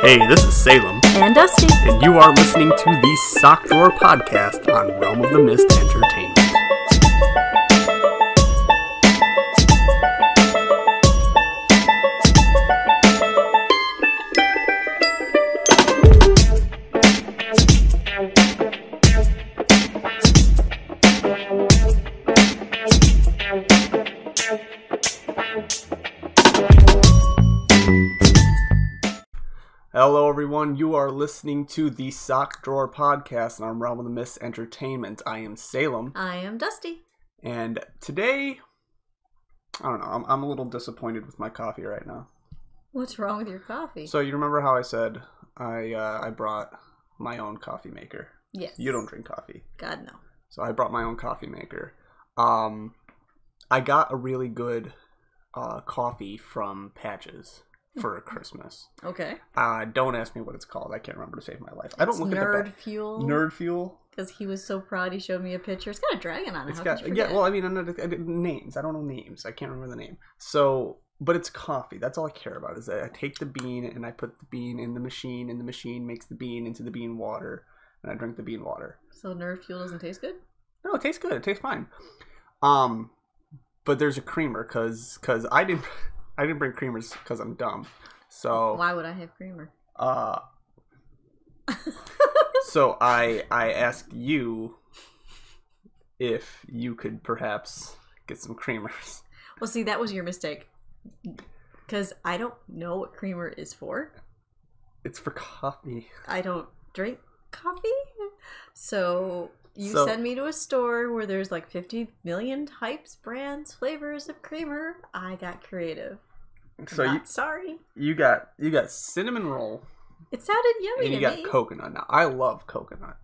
Hey, this is Salem. And Dusty. And you are listening to the Sock Drawer Podcast on Realm of the Mist Entertainment. Hello everyone, you are listening to the Sock Drawer Podcast on Realm of the Mist Entertainment. I am Salem. I am Dusty. And today, I don't know, I'm a little disappointed with my coffee right now. What's wrong with your coffee? So you remember how I said I brought my own coffee maker? Yes. You don't drink coffee. God, no. So I brought my own coffee maker. I got a really good coffee from Patches for Christmas. Okay. Don't ask me what it's called. I can't remember to save my life. I don't look at the Nerd Fuel. Nerd Fuel. Because he was so proud. He showed me a picture. It's got a dragon on it. It's How got could you forget? well. I mean, names. I don't know names. I can't remember the name. So, but it's coffee. That's all I care about. Is that I take the bean and I put the bean in the machine, and the machine makes the bean into the bean water, and I drink the bean water. So Nerd Fuel doesn't taste good? No, it tastes good. It tastes fine. But there's a creamer because I didn't bring creamers because I'm dumb. So why would I have creamer? So I asked you if you could perhaps get some creamers. Well, see, that was your mistake. Because I don't know what creamer is for. It's for coffee. I don't drink coffee. So you send me to a store where there's like 50 million types, brands, flavors of creamer. I got creative. So sorry. You got cinnamon roll. It sounded yummy and you got coconut. Now I love coconut.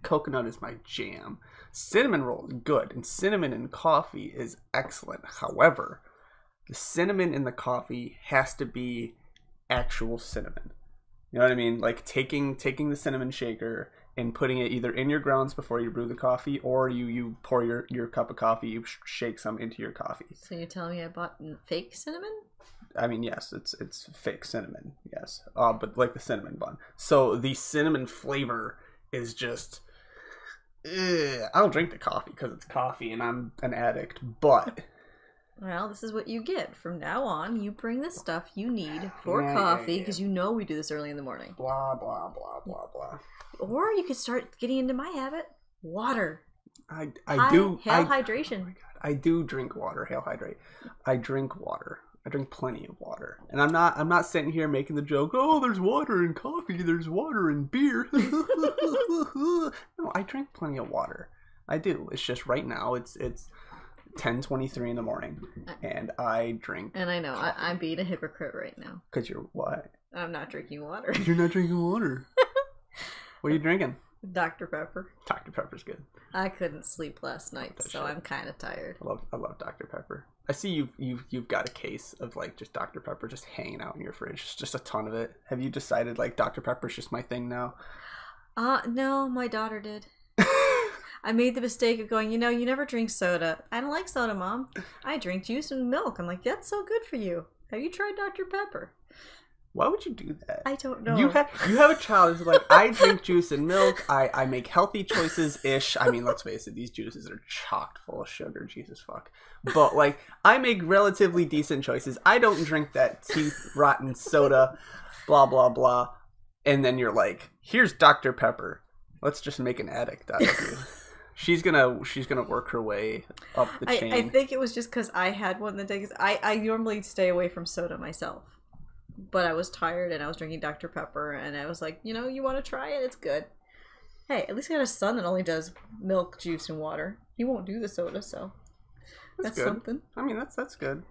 Coconut is my jam. Cinnamon roll is good, and cinnamon in coffee is excellent. However, the cinnamon in the coffee has to be actual cinnamon. You know what I mean? Like taking the cinnamon shaker and putting it either in your grounds before you brew the coffee, or you pour your cup of coffee, you shake some into your coffee. So you're telling me I bought fake cinnamon? I mean, yes, it's fake cinnamon, yes, but like the cinnamon bun. So the cinnamon flavor is just. I'll drink the coffee because it's coffee, and I'm an addict. But well, this is what you get from now on. You bring the stuff you need for coffee because you know we do this early in the morning. Blah blah blah blah blah. Or you could start getting into my habit. Water. I do. Hail hydration. Oh my God, I do drink water. Hail hydrate. I drink water. I drink plenty of water, and I'm not sitting here making the joke. Oh, there's water in coffee. There's water in beer. No, I drink plenty of water. I do. It's just right now. It's 10:23 in the morning, and I drink. And I know I'm being a hypocrite right now. Cause you're what? I'm not drinking water. You're not drinking water. What are you drinking? Dr. Pepper. Dr. Pepper's good. I couldn't sleep last night, so I'm kind of tired. I love Dr. Pepper. I see you've got a case of like just Dr. Pepper just hanging out in your fridge, just a ton of it. Have you decided like Dr. Pepper's just my thing now? No, my daughter did. I made the mistake of going, you never drink soda. I don't like soda, Mom. I drink juice and milk. I'm like, that's so good for you. Have you tried Dr. Pepper? Why would you do that? I don't know. You have a child who's like, I drink juice and milk. I make healthy choices-ish. I mean, let's face it, these juices are chocked full of sugar. Jesus fuck. But, like, I make relatively decent choices. I don't drink that teeth-rotten soda, blah, blah, blah. And then you're like, here's Dr. Pepper. Let's just make an addict out of you. She's gonna work her way up the chain. I think it was just because I had one that day. I normally stay away from soda myself. But I was tired and I was drinking Dr. Pepper and I was like, you want to try it? It's good. Hey, at least I got a son that only does milk, juice, and water. He won't do the soda, so that's good. Something. I mean, that's good.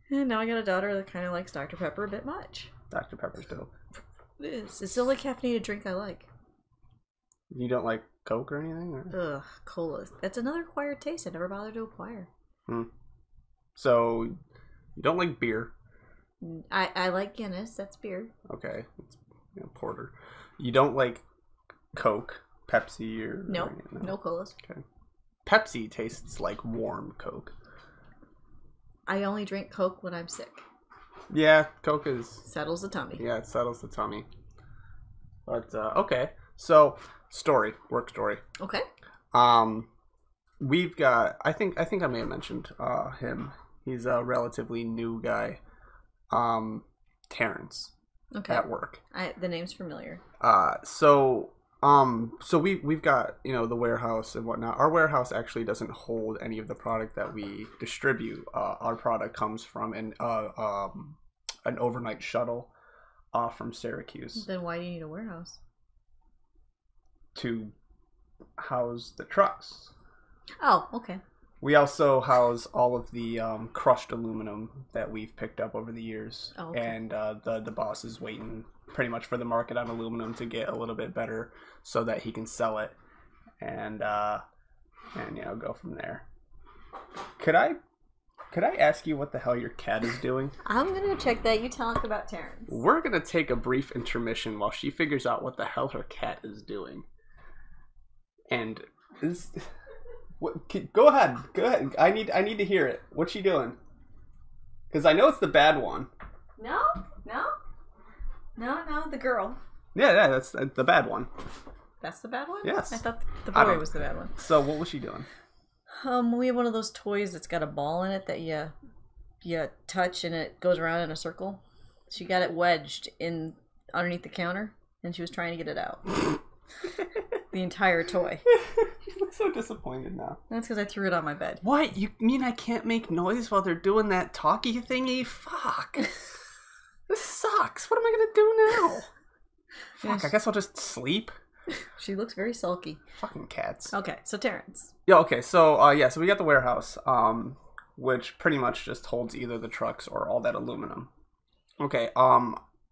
And now I got a daughter that kind of likes Dr. Pepper a bit much. Dr. Pepper's dope. It is. It's the only caffeinated drink I like. You don't like Coke or anything? Or? Ugh, cola. That's another acquired taste I never bothered to acquire. So, you don't like beer? I like Guinness. That's beer. Okay. It's, porter. You don't like Coke, Pepsi, or... No colas. Okay. Pepsi tastes like warm Coke. I only drink Coke when I'm sick. Yeah, Coke is... Settles the tummy. Yeah, it settles the tummy. But okay, so work story. Okay. We've got. I think I may have mentioned him. He's a relatively new guy. Terrence. Okay. At work. The name's familiar. So we've got, the warehouse and whatnot. Our warehouse actually doesn't hold any of the product that we distribute. Our product comes from an overnight shuttle from Syracuse. Then why do you need a warehouse? To house the trucks. Oh, okay. We also house all of the crushed aluminum that we've picked up over the years. Oh, okay. And the boss is waiting pretty much for the market on aluminum to get a little bit better so that he can sell it and go from there. Could I ask you what the hell your cat is doing? I'm going to check that. You talk about Terrence. We're going to take a brief intermission while she figures out what the hell her cat is doing. And go ahead. I need to hear it. What's she doing? Because I know it's the bad one. No, the girl. Yeah, that's the bad one. That's the bad one? Yes. I thought the boy was the bad one. So what was she doing? We have one of those toys that's got a ball in it that you touch and it goes around in a circle. She got it wedged in underneath the counter and she was trying to get it out. The entire toy. You look so disappointed now. That's because I threw it on my bed. What? You mean I can't make noise while they're doing that talkie thingy? Fuck. This sucks. What am I gonna do now? Fuck, I guess I'll just sleep. She looks very sulky. Fucking cats. Okay, so Terrence. Yeah, okay, so so we got the warehouse, which pretty much just holds either the trucks or all that aluminum. Okay,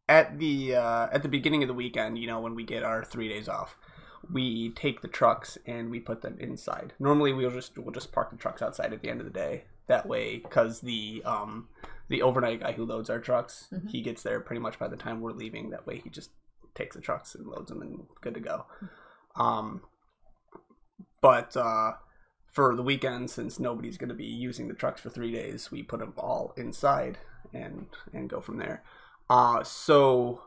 at the beginning of the weekend, when we get our 3 days off, we take the trucks and we put them inside. Normally we'll just park the trucks outside at the end of the day. That way, because the overnight guy who loads our trucks, he gets there pretty much by the time we're leaving. That way he just takes the trucks and loads them and good to go. But for the weekend, since nobody's going to be using the trucks for 3 days, we put them all inside and go from there. So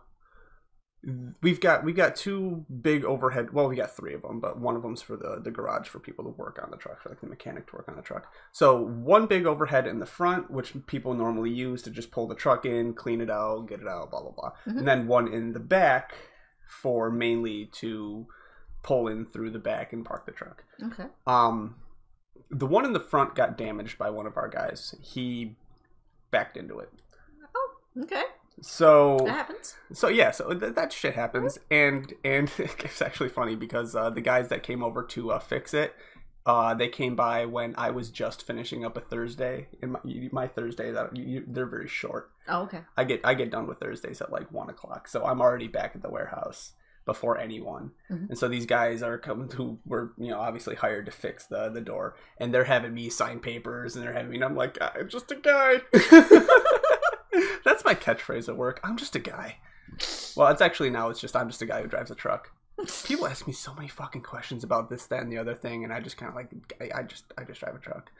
we've got two big overhead. Well, we got three of them, but one of them's for the garage for people to work on the truck, for like the mechanic to work on the truck. So one big overhead in the front, which people normally use to just pull the truck in, clean it out, get it out, blah blah blah. And then one in the back for mainly to pull in through the back and park the truck. Okay. The one in the front got damaged by one of our guys. He backed into it. Oh, okay. So that happens. So yeah, so that shit happens, and it's actually funny because the guys that came over to fix it, they came by when I was just finishing up a Thursday. In my Thursday, they're very short. Oh, okay. I get done with Thursdays at like 1 o'clock, so I'm already back at the warehouse before anyone. And so these guys are coming, who were obviously hired to fix the door, and they're having me sign papers, and I'm like, I'm just a guy. That's my catchphrase at work. I'm just a guy. Well, it's actually now it's just I'm just a guy who drives a truck. People ask me so many fucking questions about this, that, and the other thing, and I just kind of like I just drive a truck.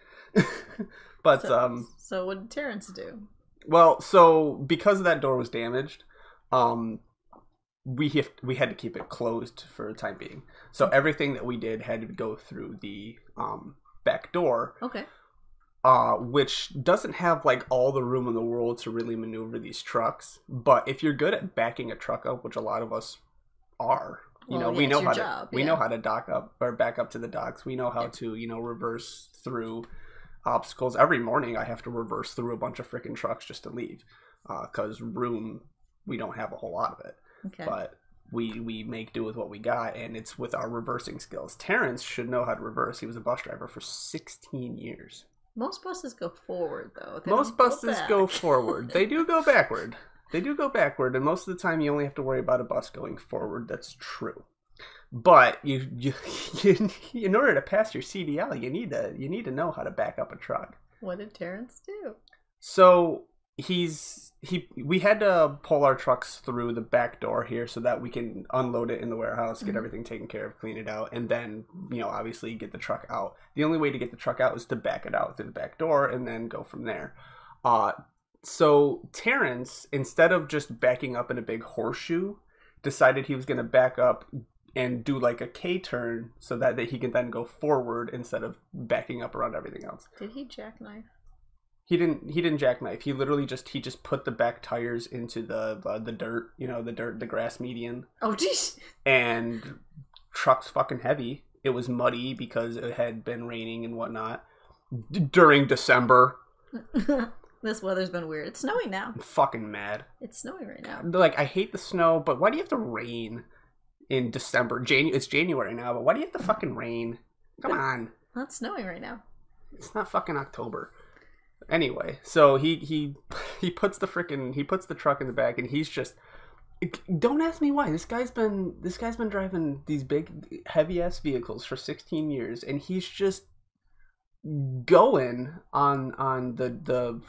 But so what did Terrence do? Well, so because that door was damaged, we had to keep it closed for the time being. So everything that we did had to go through the back door. Okay. Which doesn't have like all the room in the world to really maneuver these trucks. But if you're good at backing a truck up, which a lot of us are, we know how to dock up or back up to the docks. We know how to, reverse through obstacles. Every morning I have to reverse through a bunch of freaking trucks just to leave. Because we don't have a whole lot of it. Okay. But we make do with what we got, and it's with our reversing skills. Terrence should know how to reverse. He was a bus driver for 16 years. Most buses go forward, though. Most buses go forward. They do go backward. And most of the time you only have to worry about a bus going forward. That's true. But you in order to pass your CDL, you need to know how to back up a truck. What did Terrence do? So we had to pull our trucks through the back door here so that we can unload it in the warehouse, get everything taken care of, clean it out, and then, obviously get the truck out. The only way to get the truck out is to back it out through the back door and then go from there. So Terrence, instead of just backing up in a big horseshoe, decided he was going to back up and do like a K-turn so that he can then go forward instead of backing up around everything else. Did he jackknife? He didn't jackknife. He literally just put the back tires into the dirt, the grass median. Oh, jeez. And truck's fucking heavy. It was muddy because it had been raining and whatnot during December. This weather's been weird. It's snowing now. I'm fucking mad. It's snowing right now. Like, I hate the snow, but why do you have to rain in December? It's January now, but why do you have to fucking rain? Come on. Well, it's snowing right now. It's not fucking October. Anyway, so he puts the truck in the back, and he's just, don't ask me why. This guy's been driving these big heavy ass vehicles for 16 years, and he's just going on the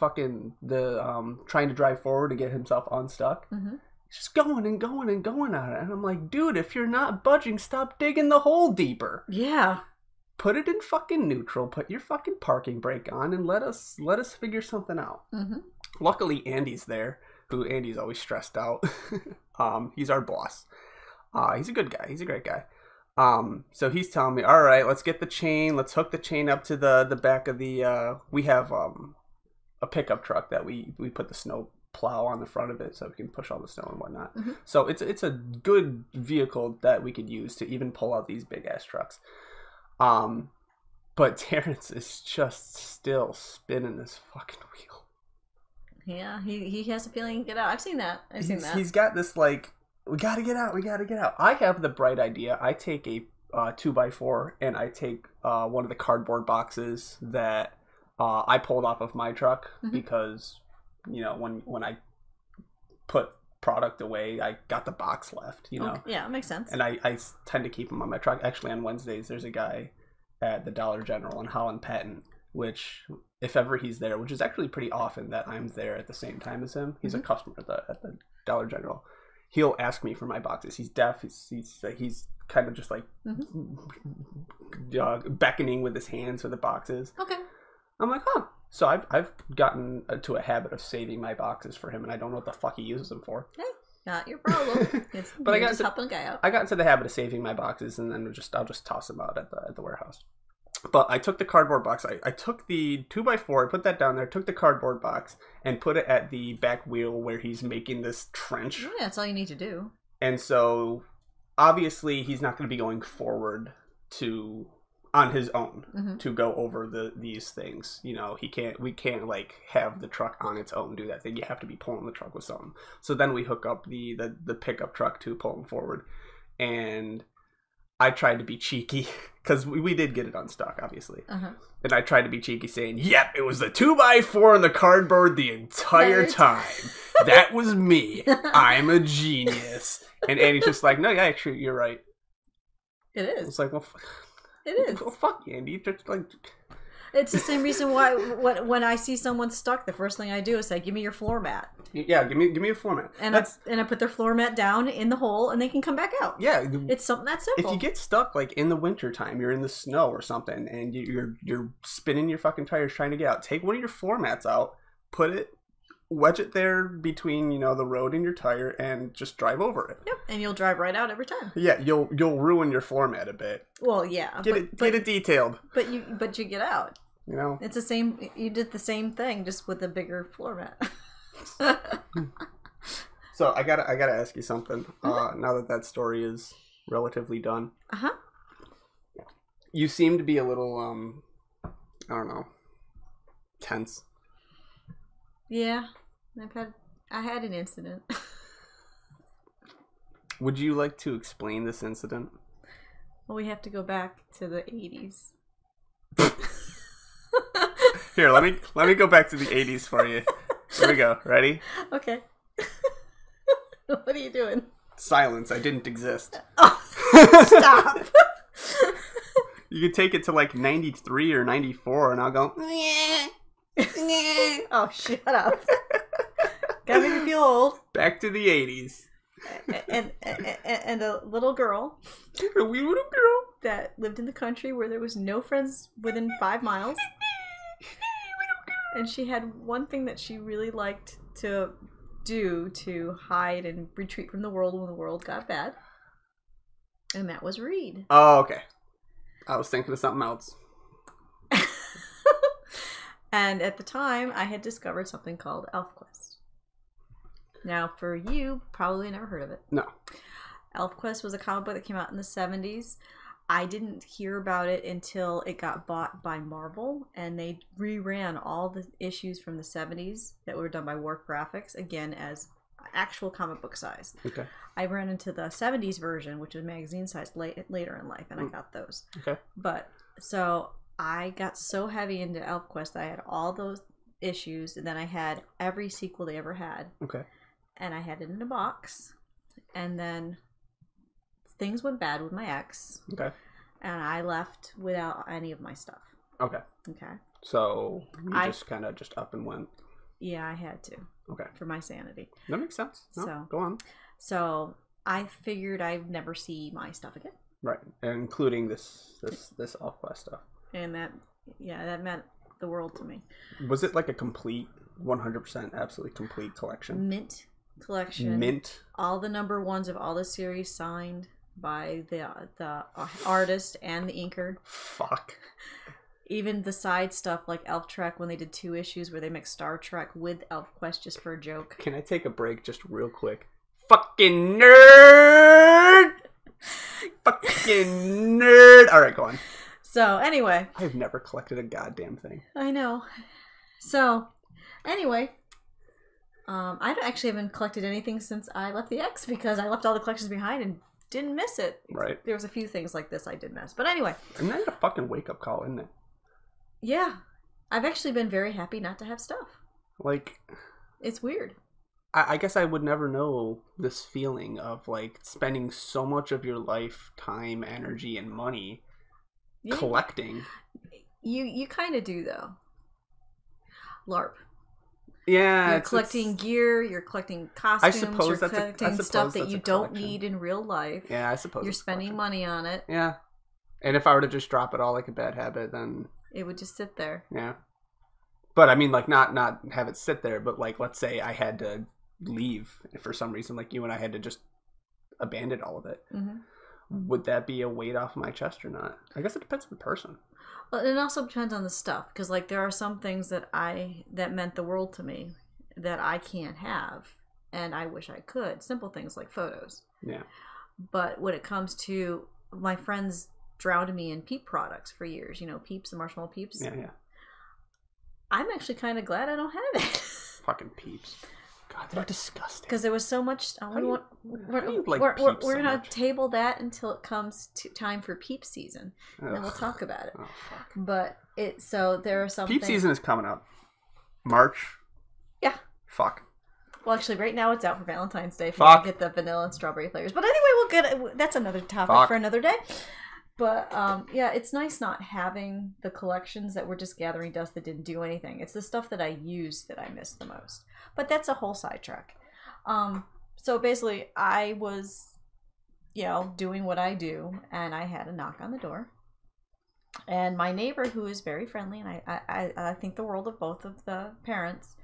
trying to drive forward to get himself unstuck. Mm-hmm. He's just going and going and going on it, and I'm like, dude, if you're not budging, stop digging the hole deeper. Yeah. Put it in fucking neutral, put your fucking parking brake on, and let us figure something out. Mm-hmm. Luckily, Andy's there. Andy's always stressed out. He's our boss. He's a good guy. He's a great guy. So he's telling me, all right, let's get the chain. Let's hook the chain up to the back of the, we have a pickup truck that we put the snow plow on the front of it so we can push all the snow and whatnot. Mm-hmm. So it's a good vehicle that we could use to even pull out these big ass trucks. But Terrence is just still spinning this fucking wheel. Yeah, he has a feeling he can get out. I've seen that. He's got this, like, we gotta get out. I have the bright idea. I take a 2x4 and I take one of the cardboard boxes that I pulled off of my truck, mm-hmm. because, when I put product away, I got the box left, Okay. Yeah, it makes sense. And I tend to keep them on my truck. Actually, on Wednesdays, there's a guy at the Dollar General in Holland Patton, which, if ever he's there, which is actually pretty often that I'm there at the same time as him. He's mm-hmm. a customer at the Dollar General. He'll ask me for my boxes. He's deaf. He's kind of just like mm-hmm. Beckoning with his hands for the boxes. Okay. I'm like, huh. So I've gotten to a habit of saving my boxes for him, and I don't know what the fuck he uses them for. Hey, not your problem. But I got just helping a guy out. I got into the habit of saving my boxes, and then I'll just toss them out at the warehouse. But I took the cardboard box. I took the 2x4, I put that down there, took the cardboard box, and put it at the back wheel where he's making this trench. Yeah, that's all you need to do. And so, obviously, he's not going to be going forward on his own mm-hmm. to go over these things. We can't like have the truck on its own do that thing. You have to be pulling the truck with something. So then we hook up the pickup truck to pull him forward, and I tried to be cheeky because we did get it unstuck, obviously. Uh-huh. And I tried to be cheeky, saying, "Yep, it was the 2x4 and the cardboard the entire time. That was me. I'm a genius." And Andy's just like, "No, yeah, actually, you're right. It is." It's like, well. It is. Well, fuck you, Andy. Just like, it's the same reason why when I see someone stuck, the first thing I do is say, "Give me your floor mat." Yeah, give me a floor mat. And I put their floor mat down in the hole, and they can come back out. Yeah, it's something that simple. If you get stuck, like in the wintertime, you're in the snow or something, and you're spinning your fucking tires trying to get out, take one of your floor mats out, wedge it there between the road and your tire, and just drive over it. Yep, and you'll drive right out every time. Yeah, you'll ruin your floor mat a bit. Well, yeah, get it detailed. But you get out. It's the same. You did the same thing, just with a bigger floor mat. So I gotta ask you something. Mm-hmm. Now that story is relatively done. Uh-huh. You seem to be a little I don't know, tense. Yeah, I had an incident. Would you like to explain this incident? Well, we have to go back to the 80s. Here, let me go back to the 80s for you. Here we go. Ready? Okay. What are you doing? Silence. I didn't exist. Oh, stop. You could take it to like 93 or 94, and I'll go. Oh, shut up. Gotta make me feel old. Back to the 80s. And a little girl. A wee little girl. That lived in the country where there was no friends within 5 miles. And she had one thing that she really liked to do to hide and retreat from the world when the world got bad. And that was read. Oh, okay. I was thinking of something else. And at the time, I had discovered something called ElfQuest. Now, for you, probably never heard of it. No. ElfQuest was a comic book that came out in the 70s. I didn't hear about it until it got bought by Marvel, and they reran all the issues from the 70s that were done by Warp Graphics, again, as actual comic book size. Okay. I ran into the 70s version, which was magazine size later in life, and I got those. Okay. But, so I got so heavy into ElfQuest, I had all those issues, and then I had every sequel they ever had. Okay. And I had it in a box, and then things went bad with my ex. Okay. And I left without any of my stuff. Okay. Okay. So you just kind of just up and went. Yeah, I had to. Okay. For my sanity. That makes sense. No, So go on. So I figured I'd never see my stuff again. Right, including this ElfQuest stuff. And that meant the world to me. Was it like a complete, 100% absolutely complete collection? Mint collection. Mint. All the number ones of all the series signed by the artist and the inker. Fuck. Even the side stuff like Elf Trek, when they did 2 issues where they mixed Star Trek with ElfQuest just for a joke. Can I take a break just real quick? Fucking nerd! Fucking nerd! Alright, go on. So, anyway. I've never collected a goddamn thing. I know. So, anyway. I actually haven't collected anything since I left the X because I left all the collections behind and didn't miss it. Right. There was a few things like this I did miss. But anyway. And that's a fucking wake-up call, isn't it? Yeah. I've actually been very happy not to have stuff. Like... It's weird. I guess I would never know this feeling of, like, spending so much of your life, time, energy, and money collecting. You kind of do, though. LARP. Yeah. You're collecting gear, you're collecting costumes, you're collecting stuff that you don't need in real life. Yeah, I suppose. You're spending money on it. Yeah. And if I were to just drop it all like a bad habit, then... It would just sit there. Yeah. But, I mean, like, not have it sit there, but, like, let's say I had to leave for some reason, like you and I had to just abandon all of it. Mm-hmm. Would that be a weight off my chest or not? I guess it depends on the person. Well, it also depends on the stuff, because like there are some things that meant the world to me that I can't have, and I wish I could. Simple things like photos. Yeah. But when it comes to my friends drowned me in Peep products for years, you know, Peeps, the marshmallow Peeps. Yeah. I'm actually kind of glad I don't have it. Fucking Peeps. God, they're disgusting. Because there was so much. We're gonna table that until it comes to time for Peep season, and then we'll talk about it. Oh, fuck. But there are some. Peep season is coming up. March. Yeah. Fuck. Well, actually, right now it's out for Valentine's Day. If you want to get the vanilla and strawberry flavors. But anyway, that's another topic for another day. But yeah, it's nice not having the collections that were just gathering dust that didn't do anything. It's the stuff that I used that I miss the most. But that's a whole sidetrack. So basically, I was, doing what I do, and I had a knock on the door. And my neighbor, who is very friendly, and I think the world of both of the parents,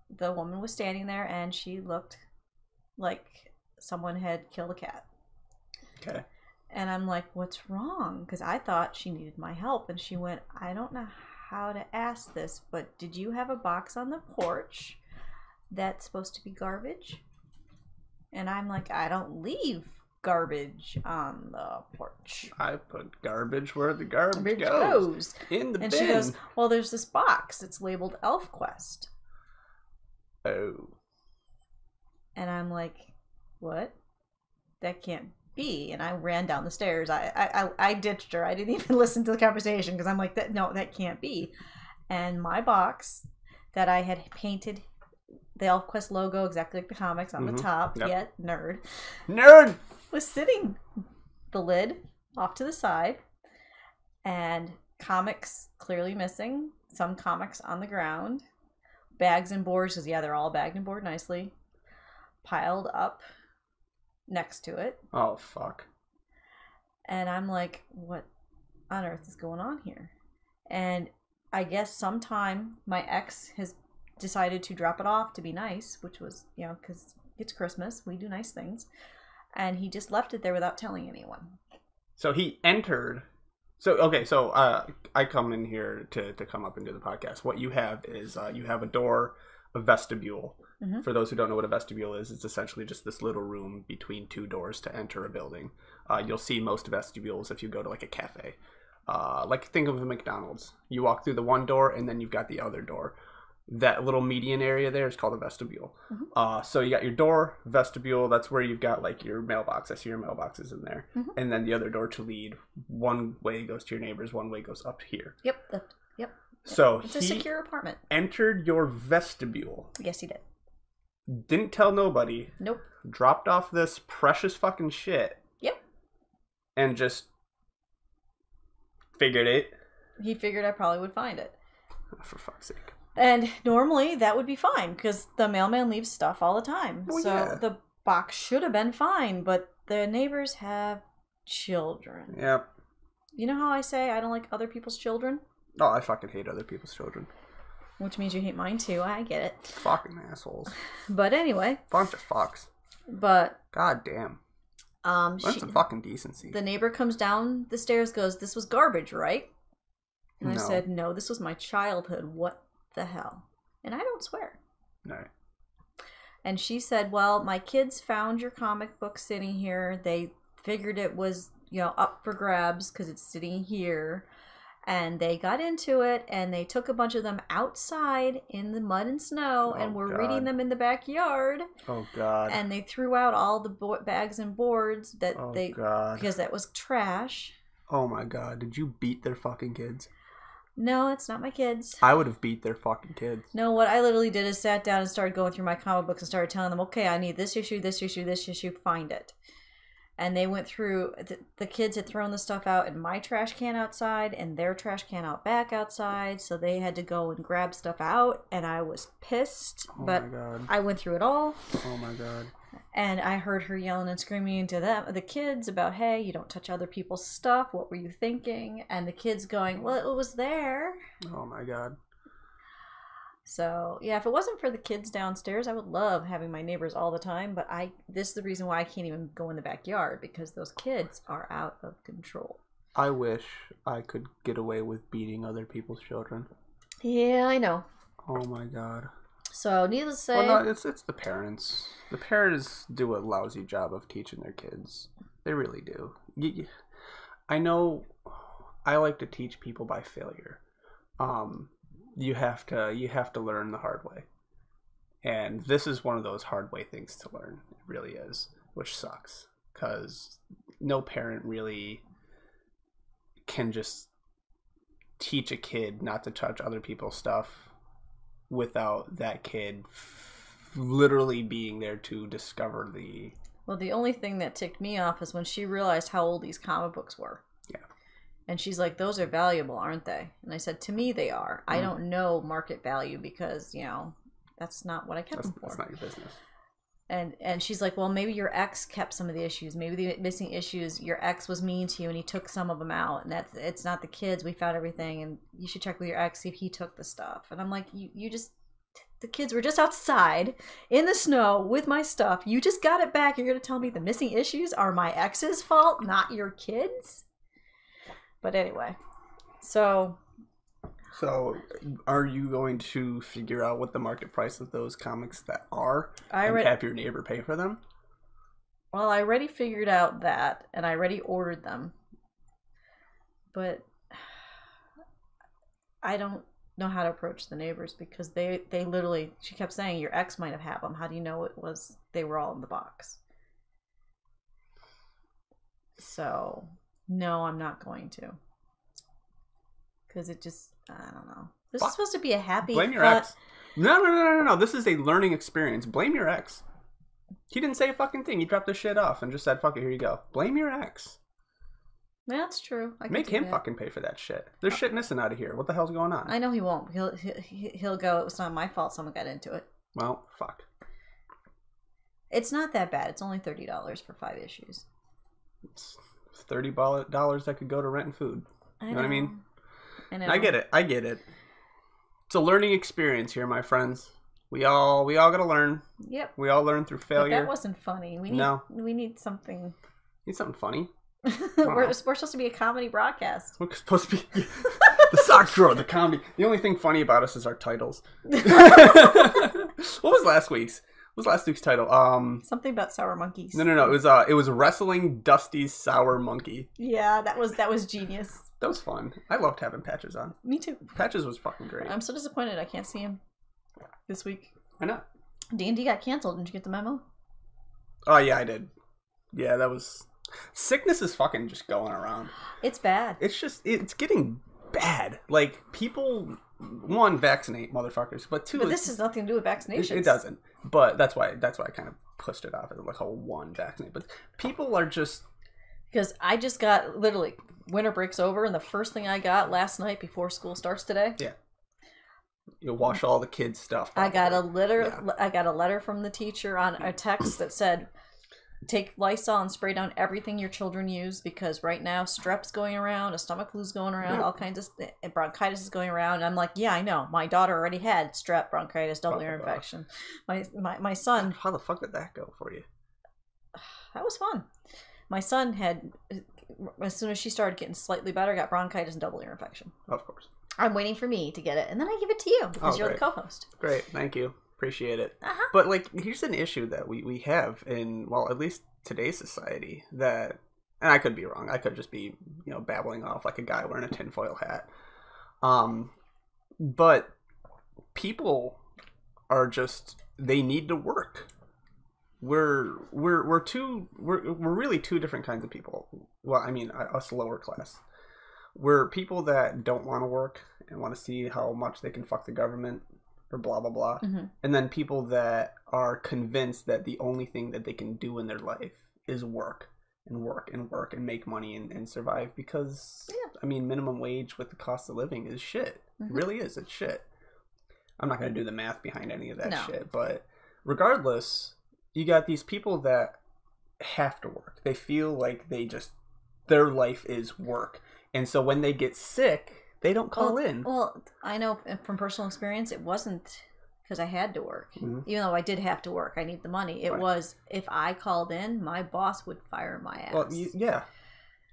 the woman was standing there, and she looked like someone had killed a cat. Okay. And I'm like, what's wrong? Because I thought she needed my help. And she went, I don't know how to ask this, but did you have a box on the porch that's supposed to be garbage? And I'm like, I don't leave garbage on the porch. I put garbage where the garbage goes. In the bin. And she goes, well, there's this box. It's labeled ElfQuest. Oh. And I'm like, what? That can't be. And I ran down the stairs. I ditched her. I didn't even listen to the conversation because I'm like, that can't be. And my box that I had painted the ElfQuest logo exactly like the comics on the top, yet nerd, was sitting, the lid off to the side, and comics clearly missing, some comics on the ground, bags and boards, because they're all bagged and board nicely, piled up next to it. Oh, fuck. And I'm like, what on earth is going on here? And I guess sometime my ex has decided to drop it off to be nice, which was, you know, because it's Christmas. We do nice things. And he just left it there without telling anyone. So he entered. So, okay, so I come in here to come up and do the podcast. What you have is you have a door, a vestibule. Mm-hmm. For those who don't know what a vestibule is, it's essentially just this little room between two doors to enter a building. You'll see most vestibules if you go to like a cafe. Like think of a McDonald's. You walk through the one door and then you've got the other door. That little median area there is called a vestibule. Mm-hmm. So you got your door, vestibule, that's where you've got like your mailbox. I see your mailboxes in there. Mm-hmm. And then the other door to lead. One way goes to your neighbors, one way goes up here. Yep. So it's a secure apartment. Entered your vestibule. Yes, he did. Didn't tell nobody. Nope. Dropped off this precious fucking shit. Yep. And just figured it. He figured I probably would find it. Oh, for fuck's sake. And normally that would be fine because the mailman leaves stuff all the time. Well, so yeah. The box should have been fine, but the neighbors have children. Yep. You know how I say I don't like other people's children? Oh, I fucking hate other people's children. Which means you hate mine too. I get it. Fucking assholes. But anyway. Bunch of fucks. But. God damn. Bunch of fucking decency. The neighbor comes down the stairs, goes, "This was garbage, right?" And I said, "No, this was my childhood. What the hell?" And I don't swear. No. And she said, "Well, my kids found your comic book sitting here. They figured it was, you know, up for grabs because it's sitting here. And they got into it, and they took a bunch of them outside in the mud and snow, and were reading them in the backyard. Oh, God. And they threw out all the bags and boards that God. Because that was trash." Oh, my God. Did you beat their fucking kids? No, it's not my kids. I would have beat their fucking kids. No, what I literally did is sat down and started going through my comic books and started telling them, okay, I need this issue, this issue, this issue, find it. And they went through, the kids had thrown the stuff out in my trash can outside and their trash can out back outside. So they had to go and grab stuff out. And I was pissed. Oh but my God. I went through it all. Oh my God. And I heard her yelling and screaming to the kids about, hey, you don't touch other people's stuff. What were you thinking? And the kids going, well, it was there. Oh my God. So, yeah, if it wasn't for the kids downstairs, I would love having my neighbors all the time. But this is the reason why I can't even go in the backyard, because those kids are out of control. I wish I could get away with beating other people's children. Yeah, I know. Oh my God. So, needless to say... Well, no, it's the parents. The parents do a lousy job of teaching their kids. They really do. I know I like to teach people by failure. You have to learn the hard way. And this is one of those hard way things to learn. It really is, which sucks. Because no parent really can just teach a kid not to touch other people's stuff without that kid literally being there to discover the... Well, the only thing that ticked me off is when she realized how old these comic books were. Yeah. And she's like, those are valuable, aren't they? And I said, to me, they are. I don't know market value because, you know, that's not what I kept them for. That's not your business. And she's like, well, maybe your ex kept some of the issues. Maybe the missing issues, your ex was mean to you and he took some of them out. And it's not the kids. We found everything. And you should check with your ex, see if he took the stuff. And I'm like, you just... The kids were just outside in the snow with my stuff. You just got it back. You're going to tell me the missing issues are my ex's fault, not your kids'? But anyway, so are you going to figure out what the market price of those comics that are and have your neighbor pay for them? Well, I already figured out that, and I already ordered them. But I don't know how to approach the neighbors because they literally, she kept saying, your ex might have had them. How do you know they were all in the box? So... No, I'm not going to. Because it just, I don't know. This is supposed to be a happy... Blame your ex. No. This is a learning experience. Blame your ex. He didn't say a fucking thing. He dropped the shit off and just said, fuck it, here you go. Blame your ex. That's true. Make him fucking pay for that shit. There's shit missing out of here. What the hell's going on? I know he won't. He'll go, it was not my fault someone got into it. Well, fuck. It's not that bad. It's only $30 for 5 issues. It's $30 that could go to rent and food. You know what I mean? I know. I get it. It's a learning experience here, my friends. We all gotta learn. Yep. We all learn through failure. But that wasn't funny. We need something. Need something funny. We're supposed to be a comedy broadcast. We're supposed to be the sock drawer, the comedy. The only thing funny about us is our titles. What was last week's? What was last week's title? Something about sour monkeys. No. It was Wrestling Dusty's Sour Monkey. Yeah, that was genius. That was fun. I loved having Patches on. Me too. Patches was fucking great. I'm so disappointed I can't see him this week. Why not? D&D got canceled. Didn't you get the memo? Oh yeah, I did. Yeah, that was. Sickness is fucking just going around. It's bad. It's getting bad. Like, people, one, vaccinate motherfuckers, but two, but this has nothing to do with vaccinations. It doesn't. But that's why I kind of pushed it off as like a one vaccinate. But people are just, because I just got, literally, winter break's over, and the first thing I got last night before school starts today. Yeah. You wash all the kids' stuff. I got a letter from the teacher on a text that said, take Lysol and spray down everything your children use, because right now strep's going around, a stomach flu's going around, all kinds of bronchitis is going around. And I'm like, yeah, I know. My daughter already had strep, bronchitis, double ear infection. My son. How the fuck did that go for you? That was fun. My son had, as soon as she started getting slightly better, got bronchitis and double ear infection. Of course. I'm waiting for me to get it, and then I give it to you because you're the co-host. Great, thank you. Appreciate it. But like, here's an issue that we have in, well, at least today's society, that, and I could be wrong, I could just be, babbling off like a guy wearing a tinfoil hat. But people are just, they need to work. We're really two different kinds of people. Well, I mean, us lower class. We're people that don't want to work and want to see how much they can fuck the government or blah, blah, blah. Mm-hmm. And then people that are convinced that the only thing that they can do in their life is work and work and work and make money and survive, because, I mean, minimum wage with the cost of living is shit. Mm-hmm. It really is. It's shit. I'm not going to do the math behind any of that shit. But regardless, you got these people that have to work. They feel like their life is work. And so when they get sick, they don't call in. Well, I know from personal experience, it wasn't because I had to work. Mm-hmm. Even though I did have to work, I need the money. It was, if I called in, my boss would fire my ass. Well, yeah,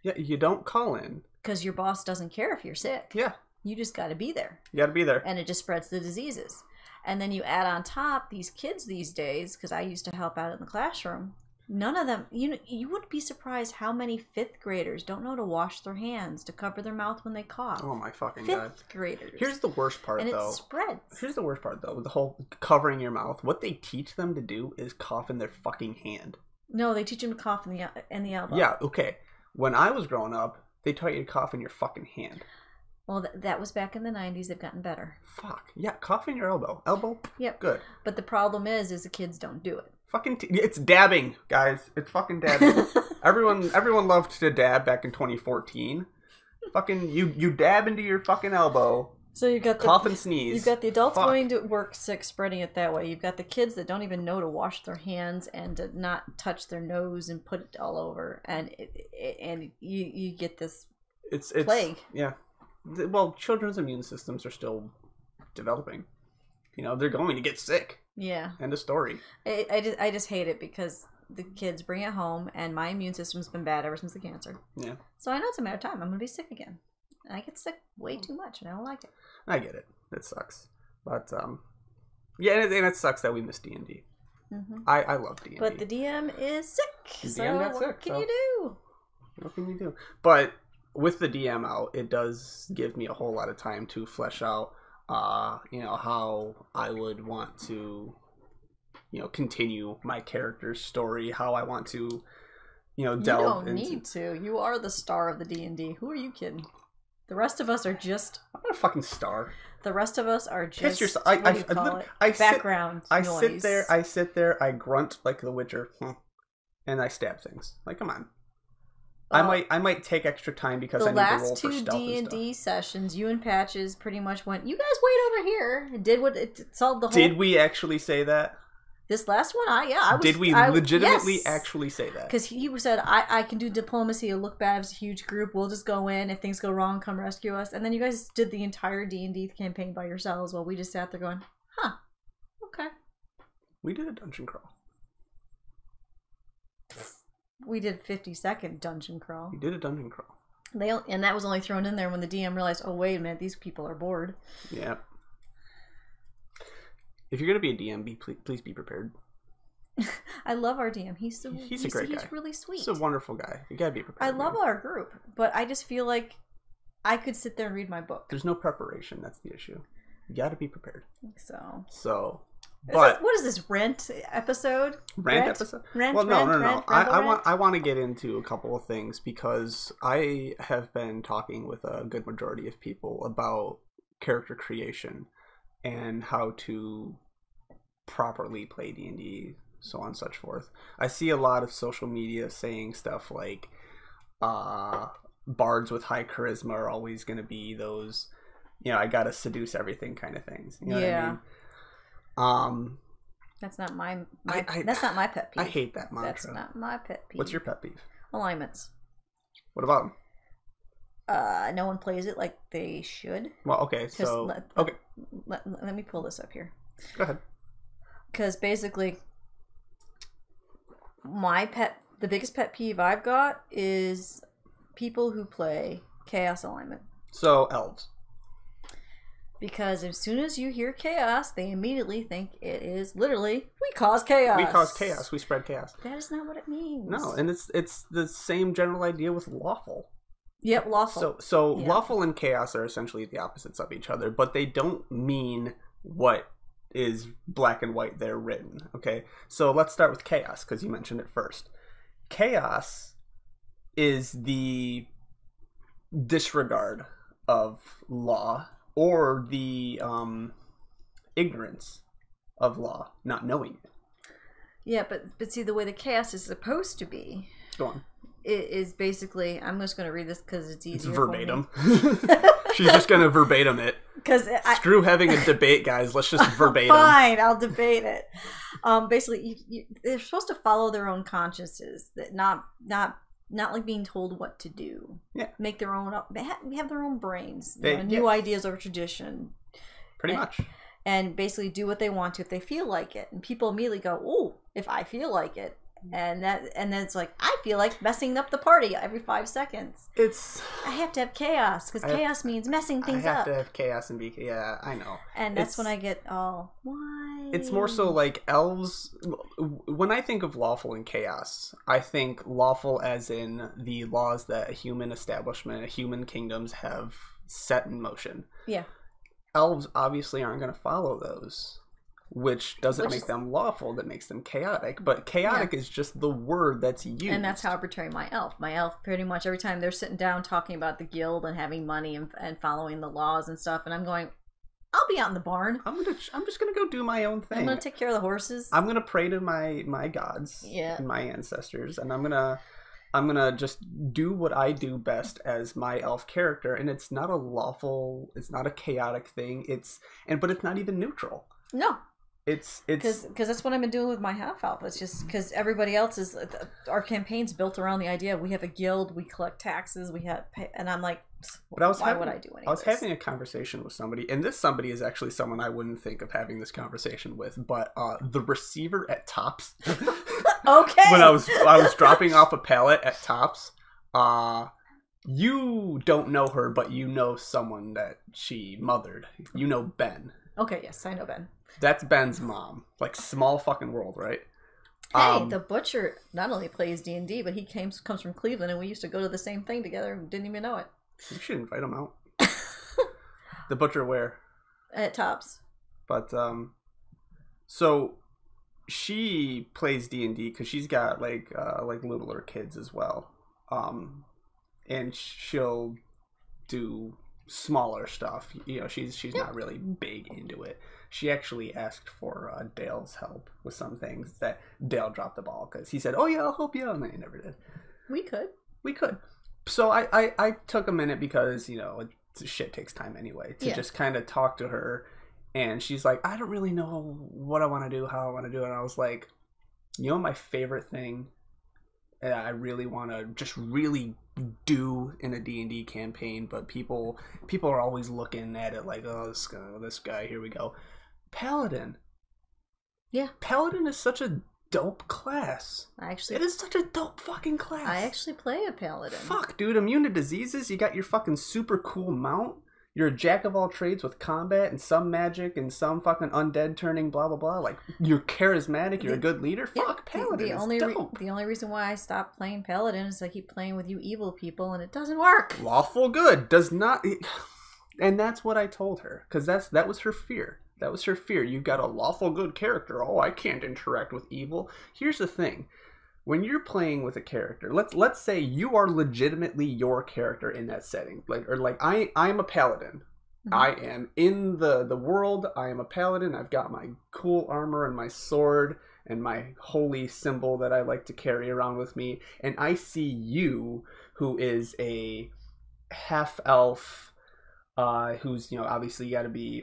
you don't call in. Because your boss doesn't care if you're sick. Yeah. You just got to be there. You got to be there. And it just spreads the diseases. And then you add on top these kids these days, because I used to help out in the classroom. None of them, you would be surprised how many 5th graders don't know to wash their hands, to cover their mouth when they cough. Oh my fucking God. 5th graders. Here's the worst part, and though. And it spreads. Here's the worst part, though, with the whole covering your mouth. What they teach them to do is cough in their fucking hand. No, they teach them to cough in the elbow. Yeah, okay. When I was growing up, they taught you to cough in your fucking hand. Well, that was back in the 90s. They've gotten better. Fuck. Yeah, cough in your elbow. Elbow? Yep. Good. But the problem is the kids don't do it. Fucking it's dabbing, guys. It's fucking dabbing. Everyone loved to dab back in 2014. Fucking you dab into your fucking elbow. So you've got cough and sneeze. You've got the adults going to work sick, spreading it that way. You've got the kids that don't even know to wash their hands and to not touch their nose and put it all over, and you get this plague. Yeah. Well, children's immune systems are still developing. They're going to get sick. Yeah. End of story. I just hate it because the kids bring it home, and my immune system's been bad ever since the cancer. Yeah. So I know it's a matter of time. I'm going to be sick again. And I get sick way too much, and I don't like it. I get it. It sucks. But, yeah, and it sucks that we miss D&D. Mm-hmm. I love D&D. But the DM is sick. The DM got sick. What can you do? What can you do? But with the DM out, it does give me a whole lot of time to flesh out how I would want to, continue my character's story, how I want to, delve into... You don't need to. You are the star of the D&D. Who are you kidding? The rest of us are just... I'm not a fucking star. The rest of us are just... Piss yourself. Background noise. I sit there, I grunt like the Witcher, and I stab things. Like, come on. I might take extra time because I need to roll for stealth and stuff. The last 2 D&D sessions, you and Patches pretty much went, you guys wait over here. It did what it solved the whole... Did we actually say that? This last one, I was. Did we legitimately actually say that? Because he said, I can do diplomacy. It'll look bad if it's a huge group. We'll just go in. If things go wrong, come rescue us. And then you guys did the entire D&D campaign by yourselves while we just sat there going, huh, okay. We did a dungeon crawl. We did 50-second dungeon crawl. We did a dungeon crawl. And that was only thrown in there when the DM realized, oh, wait a minute, these people are bored. Yeah. If you're going to be a DM, please be prepared. I love our DM. He's a great guy. He's really sweet. He's a wonderful guy. You got to be prepared. I love our group, but I just feel like I could sit there and read my book. There's no preparation. That's the issue. You got to be prepared. So. But what is this rent episode? Rent episode? No. I want to get into a couple of things because I have been talking with a good majority of people about character creation and how to properly play D&D, so on and such forth. I see a lot of social media saying stuff like bards with high charisma are always going to be those, I gotta seduce everything kind of things. You know what I mean? That's not my that's not my pet peeve. I hate that mantra. That's not my pet peeve. What's your pet peeve? Alignments. What about them? No one plays it like they should. Well, okay, so let me pull this up here. Go ahead. Because basically, the biggest pet peeve I've got is people who play chaos alignment. So elves. Because as soon as you hear chaos, they immediately think it is literally, we cause chaos. We cause chaos. We spread chaos. That is not what it means. No, and it's the same general idea with lawful. Yep, lawful. So lawful and chaos are essentially the opposites of each other, but they don't mean what is black and white there written. Okay, so let's start with chaos because you mentioned it first. Chaos is the disregard of law or the ignorance of law, not knowing it. Yeah, but see, the way the chaos is supposed to be. Go on. It is basically, I'm just going to read this because it's easier. It's verbatim. She's just going to verbatim it. Screw having a debate, guys. Let's just verbatim. Fine, I'll debate it. Basically, they're supposed to follow their own consciences, that not like being told what to do. Yeah. Make their own, have their own brains. New ideas over tradition. Pretty much. And basically do what they want to if they feel like it. And people immediately go, oh, if I feel like it. And then it's like, I feel like messing up the party every 5 seconds. I have to have chaos because chaos means messing things up. I have to have chaos and be, yeah, I know. And that's when I get all, why? It's more so like elves. When I think of lawful and chaos, I think lawful as in the laws that a human establishment, human kingdoms have set in motion. Yeah. Elves obviously aren't going to follow those. Which doesn't make them lawful, that makes them chaotic. But chaotic is just the word that's used. And that's how I portray my elf. My elf, pretty much every time they're sitting down talking about the guild and having money and following the laws and stuff, and I'm going, I'll be out in the barn. I'm just gonna go do my own thing. I'm gonna take care of the horses. I'm gonna pray to my gods and my ancestors, and I'm gonna just do what I do best as my elf character. And it's not a lawful, it's not a chaotic thing. But it's not even neutral. No. It's because that's what I've been doing with my half elf. It's just because everybody else is, our campaign's built around the idea we have a guild, we collect taxes, and I'm like, why would I do anything? I was having a conversation with somebody, and this somebody is actually someone I wouldn't think of having this conversation with, but the receiver at Tops. Okay. When I was dropping off a pallet at Tops, you don't know her, but you know someone that she mothered. You know Ben. Okay, yes, I know Ben. That's Ben's mom. Like, small fucking world, right? Hey, the butcher not only plays D&D, but he comes from Cleveland, and we used to go to the same thing together and didn't even know it. You should invite him out. The butcher where? At Tops. But, so, she plays D&D because she's got, like littler kids as well. And she'll do smaller stuff. She's not really big into it. She actually asked for Dale's help with some things that Dale dropped the ball because he said, oh yeah, I'll help you, and then he never did. We could. So I took a minute because shit takes time anyway to just kind of talk to her And she's like, I don't really know what I want to do, how I want to do it. And I was like, you know, my favorite thing that I really want to just really do in a D&D campaign, but people are always looking at it like, oh, this guy, here we go. Paladin. Yeah. Paladin is such a dope class. It is such a dope fucking class. I actually play a paladin. Fuck, dude. Immune to diseases. You got your fucking super cool mount. You're a jack of all trades with combat and some magic and some fucking undead turning blah blah blah. Like, you're charismatic. You're a good leader. Fuck, Paladin is dope. The only reason why I stopped playing Paladin is I keep playing with you evil people and it doesn't work. Lawful good does not... And that's what I told her. Because that was her fear. That was her fear. You've got a lawful good character. Oh, I can't interact with evil. Here's the thing. When you're playing with a character, let's say you are legitimately your character in that setting. I'm a paladin. Mm-hmm. I am in the world. I am a paladin. I've got my cool armor and my sword and my holy symbol that I like to carry around with me. And I see you, who is a half-elf, who's, you know, obviously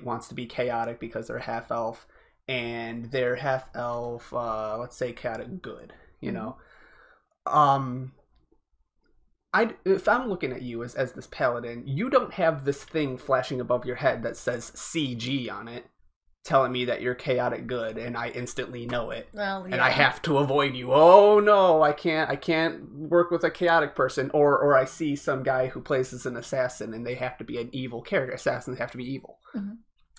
wants to be chaotic because they're half-elf, and they're half-elf, let's say chaotic good. You know, if I'm looking at you as this paladin, you don't have this thing flashing above your head that says CG on it, telling me that you're chaotic good, and I instantly know it. Well, yeah. And I have to avoid you. Oh no, I can't work with a chaotic person. Or I see some guy who plays as an assassin, and they have to be an evil character. Assassins have to be evil. Mm-hmm.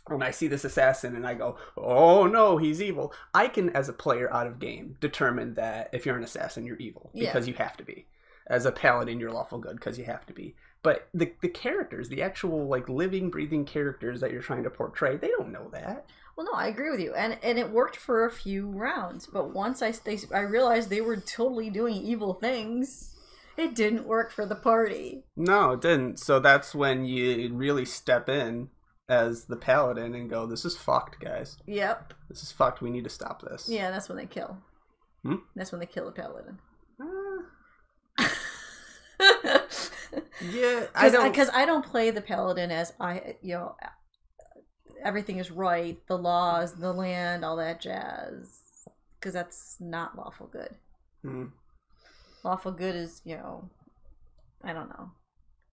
When I see this assassin and I go, oh no, he's evil, I can, as a player out of game, determine that if you're an assassin, you're evil. Because you have to be. As a paladin, you're lawful good because you have to be. But the characters, the actual like living, breathing characters that you're trying to portray, they don't know that. Well, no, I agree with you. And it worked for a few rounds. But once I realized they were totally doing evil things, it didn't work for the party. No, it didn't. So that's when you really step in as the paladin and go, this is fucked, guys. Yep. This is fucked. We need to stop this. Yeah, that's when they kill. That's when they kill a paladin. Yeah, because I don't play the paladin as everything is right, the laws, the land, all that jazz. Because that's not lawful good. Lawful good is, I don't know,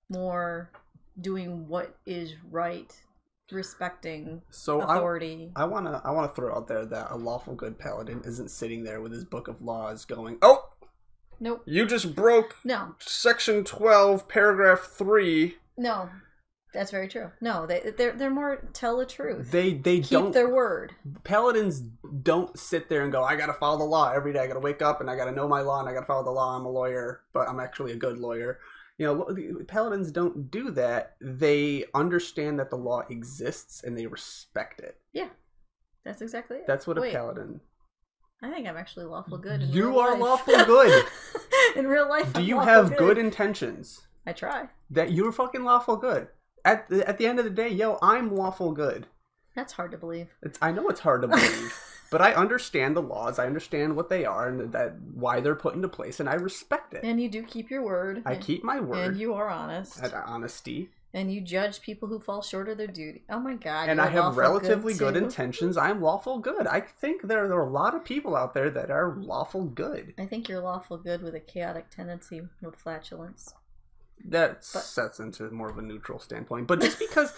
more doing what is right. Respecting authority. I wanna throw out there that a lawful good paladin isn't sitting there with his book of laws going, oh, nope, you just broke section 12 paragraph 3. No, that's very true. No, they're more tell the truth. They keep their word. Paladins don't sit there and go, I gotta follow the law every day. I gotta wake up and I gotta know my law and I gotta follow the law. I'm a lawyer, but I'm actually a good lawyer. You know, paladins don't do that. They understand that the law exists and they respect it. Yeah, that's exactly it. That's what a paladin... I think I'm actually lawful good. You are lawful good. In real life, do you have good intentions? I try. That you're fucking lawful good. At the end of the day, I'm lawful good. That's hard to believe. I know it's hard to believe. But I understand the laws. I understand what they are and why they're put into place, and I respect it. And you do keep your word. I keep my word. And you are honest. And honesty. And you judge people who fall short of their duty. Oh my God. And I have relatively good intentions. I'm lawful good. I think there are a lot of people out there that are lawful good. I think you're lawful good with a chaotic tendency with flatulence. That sets into more of a neutral standpoint. But just because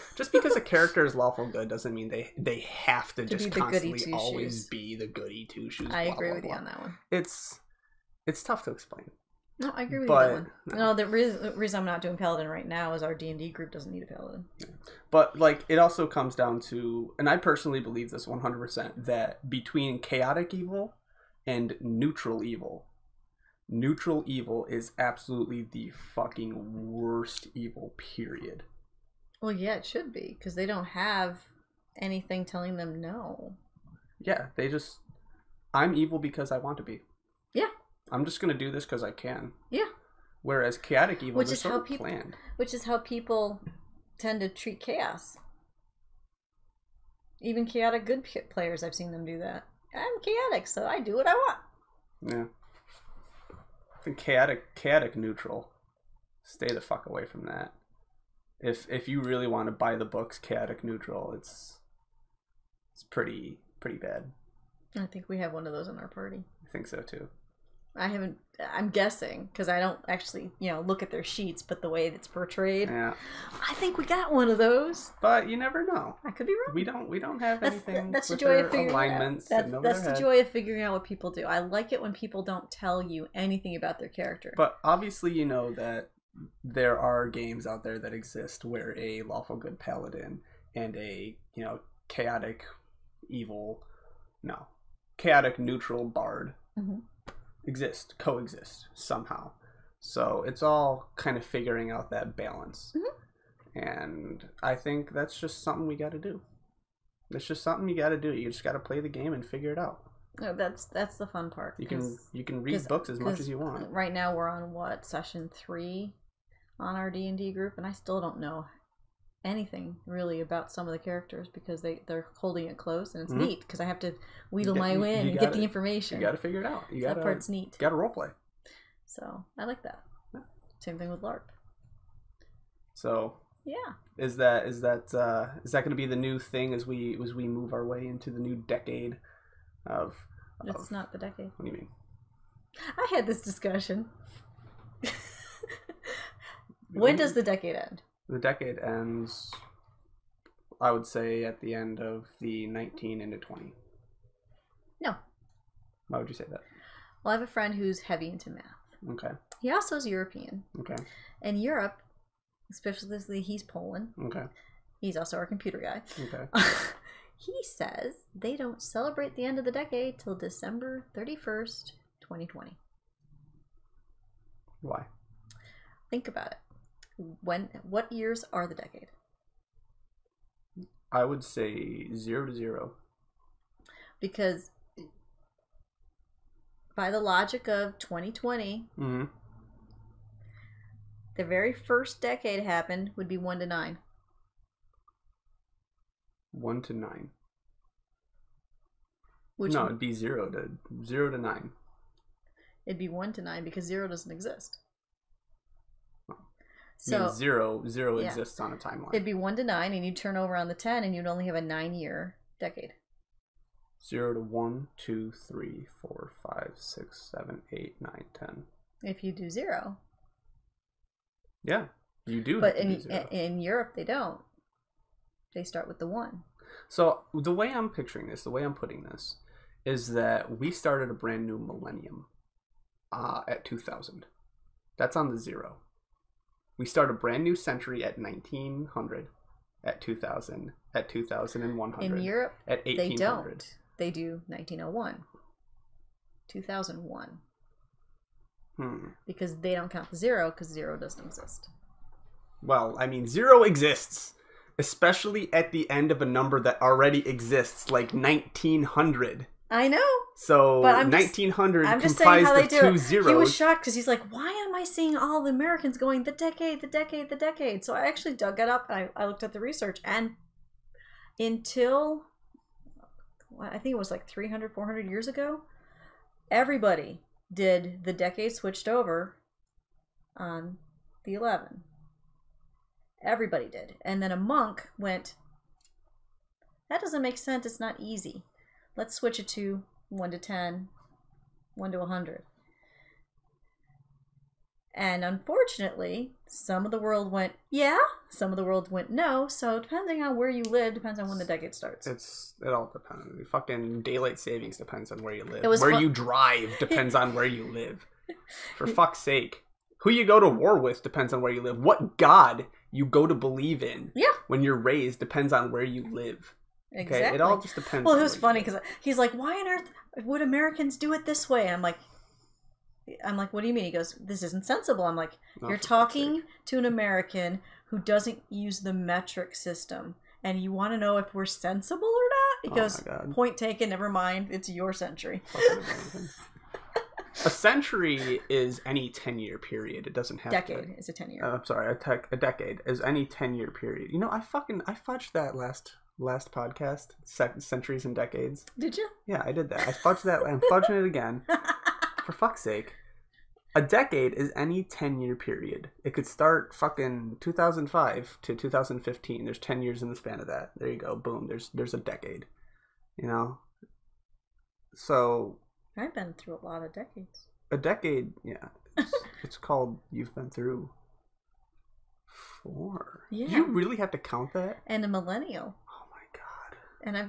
a character is lawful good doesn't mean they have to just constantly always be the goody two shoes. I agree with you on that one. It's tough to explain. No, I agree with you on that one. No, the reason I'm not doing Paladin right now is our D&D group doesn't need a Paladin. Yeah. But like it also comes down to, and I personally believe this 100%, that between chaotic evil and neutral evil is absolutely the fucking worst evil, period. Well, yeah, it should be, because they don't have anything telling them no. Yeah, I'm evil because I want to be. Yeah. I'm just going to do this because I can. Yeah. Whereas chaotic evil is sort of planned. Which is how people tend to treat chaos. Even chaotic good players, I've seen them do that. I'm chaotic, so I do what I want. Yeah. I think chaotic neutral. Stay the fuck away from that. If you really want to buy the books, chaotic neutral, It's pretty bad. I think we have one of those in our party. I think so too. I'm guessing, because I don't actually, look at their sheets, but the way it's portrayed. Yeah. I think we got one of those. But you never know. I could be wrong. We don't have anything that's the with joy their of figuring alignments. That's the joy of figuring out what people do. I like it when people don't tell you anything about their character. But obviously you know that there are games out there that exist where a lawful good paladin and a, chaotic neutral bard coexist somehow. So it's all kind of figuring out that balance. And I think that's just something we got to do. It's just something you got to do. You just got to play the game and figure it out. No, that's the fun part. You can read books as much as you want. Right now we're on session 3 on our D&D group, and I still don't know anything really about some of the characters because they're holding it close, and it's neat because I have to wheedle my way in and get the information. You got to figure it out. That part's neat. Got to roleplay. So I like that. Yeah. Same thing with LARP. So yeah, is that going to be the new thing as we move our way into the new decade of? It's not the decade. What do you mean? I had this discussion. When does the decade end? The decade ends, I would say, at the end of the 19 into 20. No. Why would you say that? Well, I have a friend who's heavy into math. Okay. He also is European. Okay. In Europe, especially he's Poland. Okay. He's also our computer guy. Okay. He says they don't celebrate the end of the decade till December 31st, 2020. Why? Think about it. What years are the decade? I would say 0 to 0. Because by the logic of 2020, the very first decade happened would be 1 to 9. 1 to 9. No, it'd be 0 to 9. It'd be 1 to 9 because 0 doesn't exist. So zero exists on a timeline. It'd be 1 to 9, and you'd turn over on the 10, and you'd only have a 9-year decade. 0 to 1, 2, 3, 4, 5, 6, 7, 8, 9, 10. If you do 0. Yeah, you do. But in Europe, they don't. They start with the 1. So the way I'm picturing this, the way I'm putting this, is that we started a brand new millennium at 2000. That's on the 0. We start a brand new century at 1900, at 2000, at 2100. In Europe, at 1800. They don't. They do 1901, 2001. Because they don't count the 0 because 0 doesn't exist. Well, I mean, 0 exists, especially at the end of a number that already exists, like 1900. I know. So 1900 comprised of 2 zeros. He was shocked because he's like, why am I seeing all the Americans going the decade, the decade, the decade? So I actually dug it up and I looked at the research, and until I think it was like 300, 400 years ago, everybody did the decade switched over on the 11. Everybody did. And then a monk went, that doesn't make sense. It's not easy. Let's switch it to 1 to 10, 1 to 100. And unfortunately, some of the world went, yeah, some of the world went, no. So depending on where you live, depends on when the decade starts. It all depends. Fucking daylight savings depends on where you live. Where you drive depends on where you live. For fuck's sake. Who you go to war with depends on where you live. What god you go to believe in when you're raised depends on where you live. Exactly. Okay? It all just depends. Well, it was funny because he's like, why on earth would Americans do it this way? I'm like, what do you mean? He goes, this isn't sensible. I'm like, you're talking to an American who doesn't use the metric system, and you want to know if we're sensible or not? He goes, point taken, never mind. It's your century. A century is any 10-year period. It doesn't have decade is a 10-year. I'm sorry, a decade is any 10-year period. You know, I fudged that last podcast, centuries and decades. Did you? Yeah, I did that. I fudged that. I'm fudging it again. For fuck's sake. A decade is any 10-year period. It could start fucking 2005 to 2015. There's 10 years in the span of that. There you go. Boom. There's a decade. You know? So... I've been through a lot of decades. A decade, yeah. It's called You've Been Through 4. Yeah. You really have to count that? And a millennial. Oh my god. And I've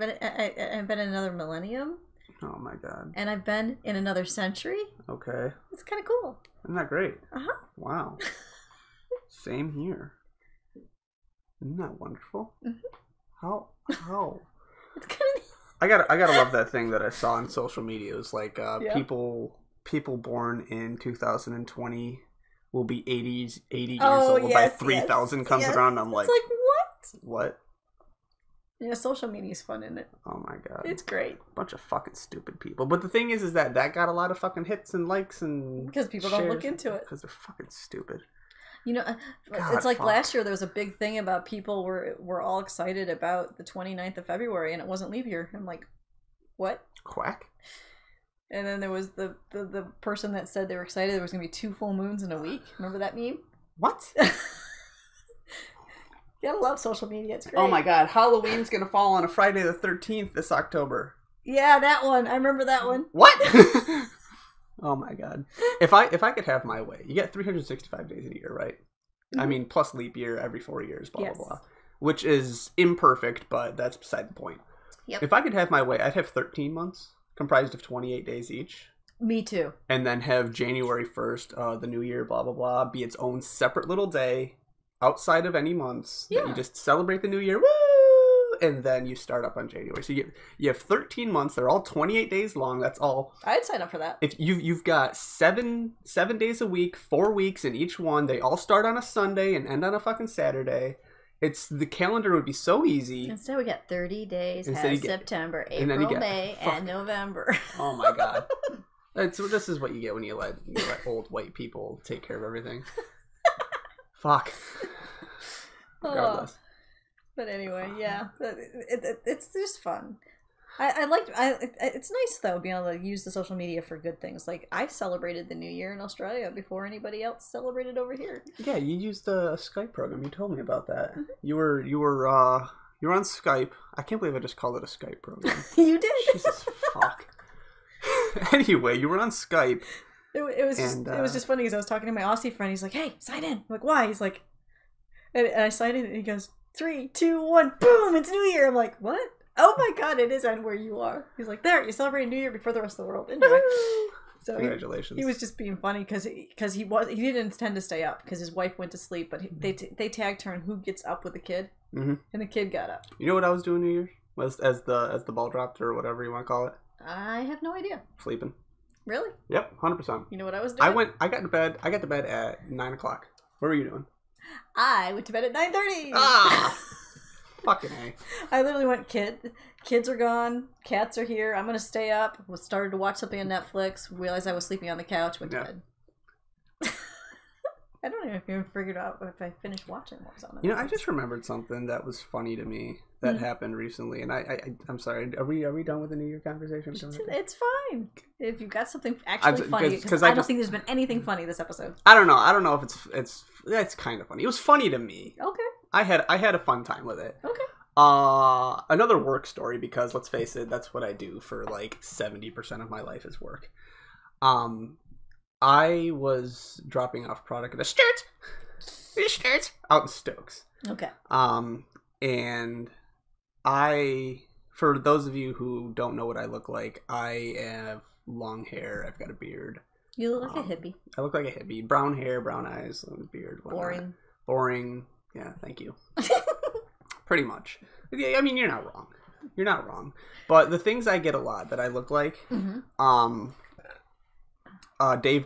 been in another millennium. Oh my god. And I've been in another century. Okay. It's kind of cool. Isn't that great? Uh-huh. Wow. Same here. Isn't that wonderful? Mm-hmm. How? It's kind of... I gotta love that thing that I saw on social media. It was like people born in 2020 will be 80 years old by 3,000 comes around. I'm like, what? What? Yeah, social media is fun, isn't it? Oh my god, it's great. Bunch of fucking stupid people. But the thing is that got a lot of fucking hits and likes and because people don't look into it because they're fucking stupid. You know, it's like last year there was a big thing about people were all excited about the 29th of February and it wasn't leap year. I'm like, what? Quack. And then there was the person that said they were excited there was going to be 2 full moons in a week. Remember that meme? What? You gotta love social media. It's great. Oh my god, Halloween's going to fall on a Friday the 13th this October. Yeah, that one. I remember that one. What? Oh my god. If I could have my way, you get 365 days in a year, right? Mm-hmm. I mean, plus leap year every 4 years, blah, blah, blah. Which is imperfect, but that's beside the point. Yep. If I could have my way, I'd have 13 months comprised of 28 days each. Me too. And then have January 1st, the new year, blah, blah, blah, be its own separate little day outside of any months. Yeah. That you just celebrate the new year, woo! And then you start up on January. So you have 13 months. They're all 28 days long. That's all. I'd sign up for that. If you've got seven days a week, 4 weeks in each one. They all start on a Sunday and end on a fucking Saturday. The calendar would be so easy. Instead we get 30 days, September, April, May, and November. Oh my god. So this is what you get when you let old white people take care of everything. Fuck. Regardless. Oh. But anyway, yeah, it's just fun. It's nice though being able to use the social media for good things. Like I celebrated the New Year in Australia before anybody else celebrated over here. Yeah, you used a Skype program. You told me about that. Mm-hmm. You were on Skype. I can't believe I just called it a Skype program. You did. Jesus fuck. Anyway, you were on Skype. It was just funny because I was talking to my Aussie friend. He's like, "Hey, sign in." I'm like, "Why?" He's like, and I signed in, and he goes, 3, 2, 1, boom! It's New Year. I'm like, what? Oh my god, it is on where you are. He's like, there, you celebrate New Year before the rest of the world. Enjoy. So congratulations. He was just being funny because he didn't intend to stay up because his wife went to sleep, but they tag turn who gets up with the kid, and the kid got up. You know what I was doing New Year's? As the ball dropped or whatever you want to call it. I have no idea. Sleeping. Really? Yep, 100%. You know what I was doing? I got to bed at 9 o'clock. What were you doing? I went to bed at 9:30. Ah. Fucking A. I literally went, kids are gone, cats are here, I'm gonna stay up, started to watch something on Netflix, realized I was sleeping on the couch, went to bed. I don't even figured out if I finished watching what was on it. You know, I just remembered something that was funny to me that happened recently, and I'm sorry, are we done with the New Year conversation? It's fine. If you've got something actually funny, because I don't think there's been anything funny this episode. I don't know if it's kind of funny. It was funny to me. Okay. I had a fun time with it. Okay. Another work story, because let's face it, that's what I do for like 70% of my life is work. I was dropping off product at a Sturt out in Stokes. Okay. And for those of you who don't know what I look like, I have long hair. I've got a beard. You look like a hippie. I look like a hippie. Brown hair, brown eyes, beard. Whatnot. Boring. Yeah, thank you. Pretty much. I mean, you're not wrong. You're not wrong. But the things I get a lot that I look like, Dave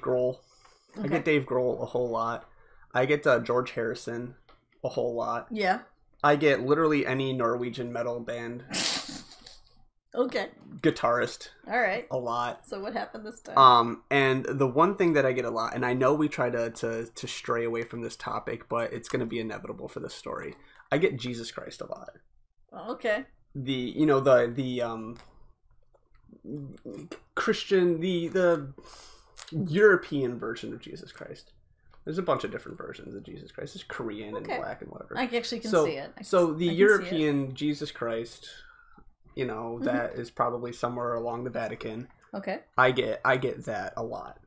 Grohl. Okay. I get Dave Grohl a whole lot. I get George Harrison a whole lot. Yeah. I get literally any Norwegian metal band. Okay. Guitarist. All right. A lot. So what happened this time? And the one thing that I get a lot, and I know we try to stray away from this topic, but it's going to be inevitable for this story. I get Jesus Christ a lot. Okay. The Christian, the European version of Jesus Christ. There's a bunch of different versions of Jesus Christ. There's Korean and black and whatever. I actually can see it. So the European Jesus Christ you know, that is probably somewhere along the Vatican. Okay. I get that a lot.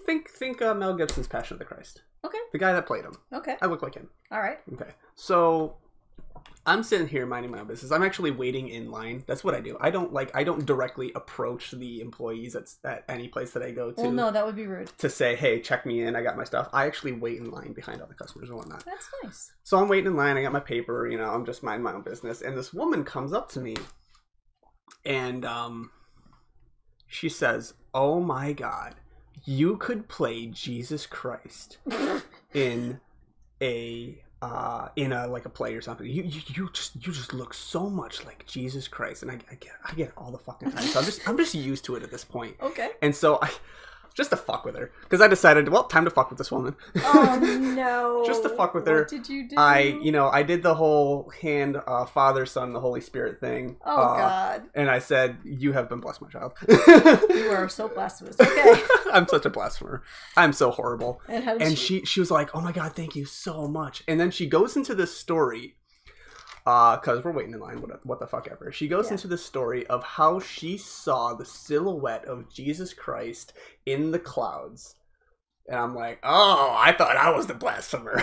Think Mel Gibson's Passion of the Christ. Okay. The guy that played him. Okay. I look like him. All right. Okay. So I'm sitting here minding my own business. I'm actually waiting in line. That's what I do. I don't directly approach the employees at any place that I go to. Well, no, that would be rude. To say, hey, check me in. I got my stuff. I actually wait in line behind all the customers and whatnot. That's nice. So I'm waiting in line. I got my paper. You know, I'm just minding my own business. And this woman comes up to me and she says, "Oh my God, you could play Jesus Christ in a like a play or something. You just look so much like Jesus Christ." And I get it all the fucking time. So I'm just used to it at this point. Okay. And so just to fuck with her, because I decided, well, time to fuck with this woman. Oh no! Just to fuck with her. What did you do? I did the whole hand, Father, Son, the Holy Spirit thing. Oh God! And I said, "You have been blessed, my child." You are so blasphemous. Okay. I'm such a blasphemer. I'm so horrible. And how did she was like, "Oh my God, thank you so much." And then she goes into this story. Because we're waiting in line, what the fuck ever. She goes into the story of how she saw the silhouette of Jesus Christ in the clouds. And I'm like, oh, I thought I was the blasphemer.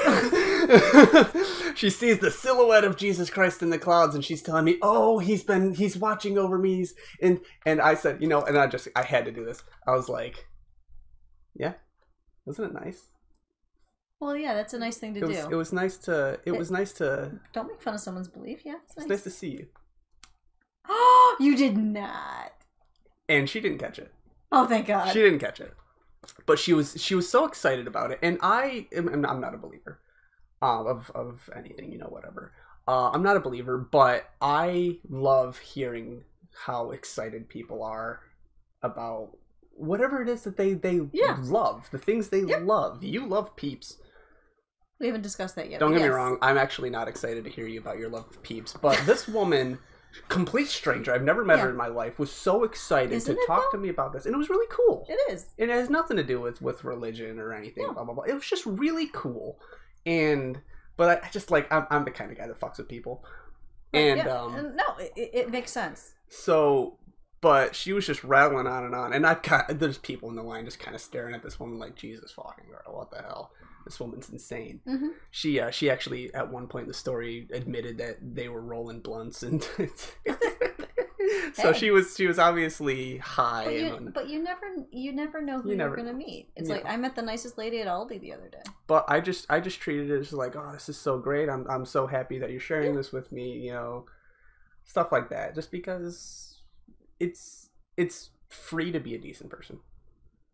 She sees the silhouette of Jesus Christ in the clouds, and she's telling me, oh, he's watching over me. And I said, you know, and I had to do this. I was like, yeah, isn't it nice? Well, yeah, that's a nice thing to do. It was nice to. Don't make fun of someone's belief. Yeah, it's nice to see you. Oh, you did not. And she didn't catch it. Oh, thank God. She didn't catch it, but she was so excited about it. And I'm not a believer of anything, you know, whatever. I'm not a believer, but I love hearing how excited people are about whatever it is that they love, the things they love. You love Peeps. We haven't discussed that yet. Don't get me wrong. I'm actually not excited to hear you about your love of Peeps. But this woman, complete stranger, I've never met her in my life, was so excited to talk to me about this. And it was really cool. It is. And it has nothing to do with religion or anything. Blah, blah, blah. It was just really cool. But I just I'm the kind of guy that fucks with people. And no, it makes sense. So... But she was just rattling on. And there's people in the line just kind of staring at this woman like, Jesus fucking girl, what the hell? This woman's insane. Mm-hmm. She actually, at one point in the story, admitted that they were rolling blunts. And so she was obviously high. But you never know who you're going to meet. It's like, I met the nicest lady at Aldi the other day. But I just treated it as like, oh, this is so great. I'm so happy that you're sharing this with me, you know, stuff like that. Just because... It's free to be a decent person.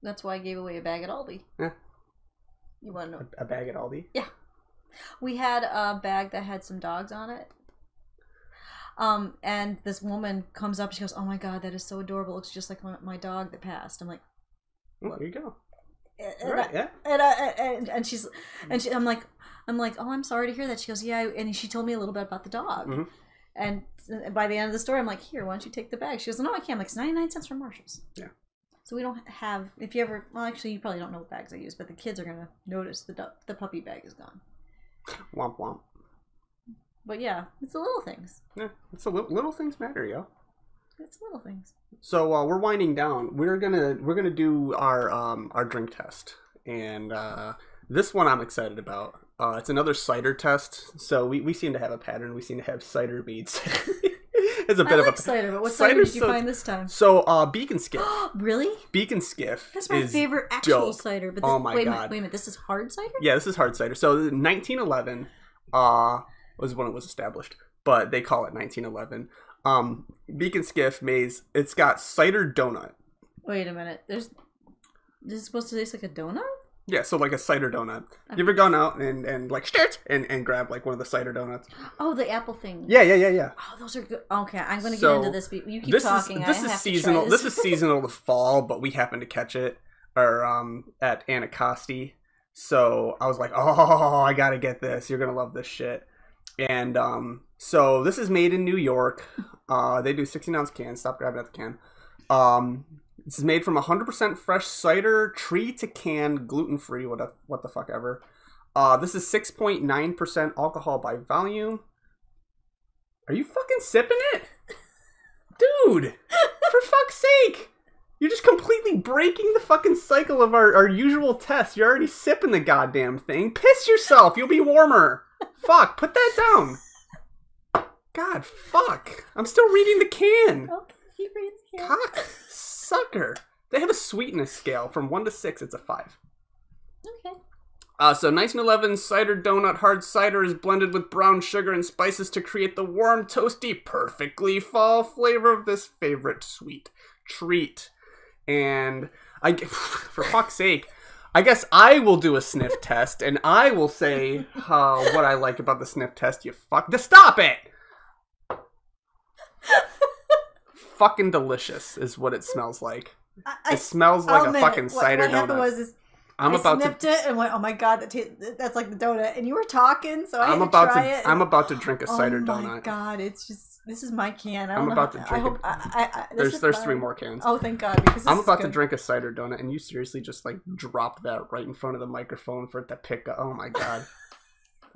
That's why I gave away a bag at Aldi. Yeah. You want to know? A bag at Aldi? Yeah. We had a bag that had some dogs on it. And this woman comes up, she goes, "Oh my God, that is so adorable. It looks just like my dog that passed." I'm like, "Well, there you go." I'm like, "Oh, I'm sorry to hear that." She goes, "Yeah," and she told me a little bit about the dog. Mm-hmm. And by the end of the story, I'm like, "Here, why don't you take the bag?" She goes, "No, I can't." I'm like, "It's 99 cents from Marshall's." Yeah. So we don't have, if you ever, well, actually, you probably don't know what bags I use, but the kids are going to notice the puppy bag is gone. Womp womp. But yeah, it's the little things. Yeah, it's the little things matter, yo. It's little things. So while we're winding down, we're gonna do our drink test, and this one I'm excited about. It's another cider test. So we seem to have a pattern. We seem to have cider beads. It's a bit of a cider. But what cider did you find this time? So Beacon Skiff. Really? Beacon Skiff. That's my favorite actual dope. Cider. But oh my wait God! Wait a minute. This is hard cider? Yeah, this is hard cider. So 1911 was when it was established, but they call it 1911. Beacon Skiff maize. It's got cider donut. Wait a minute. This is supposed to taste like a donut? Yeah, so like a cider donut. Okay. You ever gone out and like and grab like one of the cider donuts? Oh, the apple thing. Yeah. Oh, those are good. Okay, I'm going to get into this. You keep talking. This is seasonal. This is seasonal to fall, but we happened to catch it at Anacostia. So I was like, oh, I gotta get this. You're gonna love this shit. And so this is made in New York. They do 16-ounce cans. Stop grabbing at the can. This is made from 100% fresh cider, tree to can, gluten-free, what the fuck ever. This is 6.9% alcohol by volume. Are you fucking sipping it? Dude, for fuck's sake. You're just completely breaking the fucking cycle of our usual test. You're already sipping the goddamn thing. Piss yourself. You'll be warmer. Fuck, put that down. God, fuck. I'm still reading the can. Okay, keep reading the can. God, sucker. They have a sweetness scale. From 1 to 6, it's a 5. Okay. So 1911 cider donut hard cider is blended with brown sugar and spices to create the warm, toasty, perfectly fall flavor of this favorite sweet treat. And for fuck's sake, I guess I will do a sniff test, and I will say what I like about the sniff test. You fuck. Stop it! Fucking delicious is what it smells like. It smells like a fucking cider donut. What happened was I sniffed it and went, oh my god, that's like the donut. And you were talking, so I had to try it. I'm about to drink a cider donut. Oh my god, it's just, this is my can. I'm about to drink it. There's 3 more cans. Oh, thank god. Because I'm about to drink a cider donut, and you seriously just like dropped that right in front of the microphone for it to pick up. Oh my god.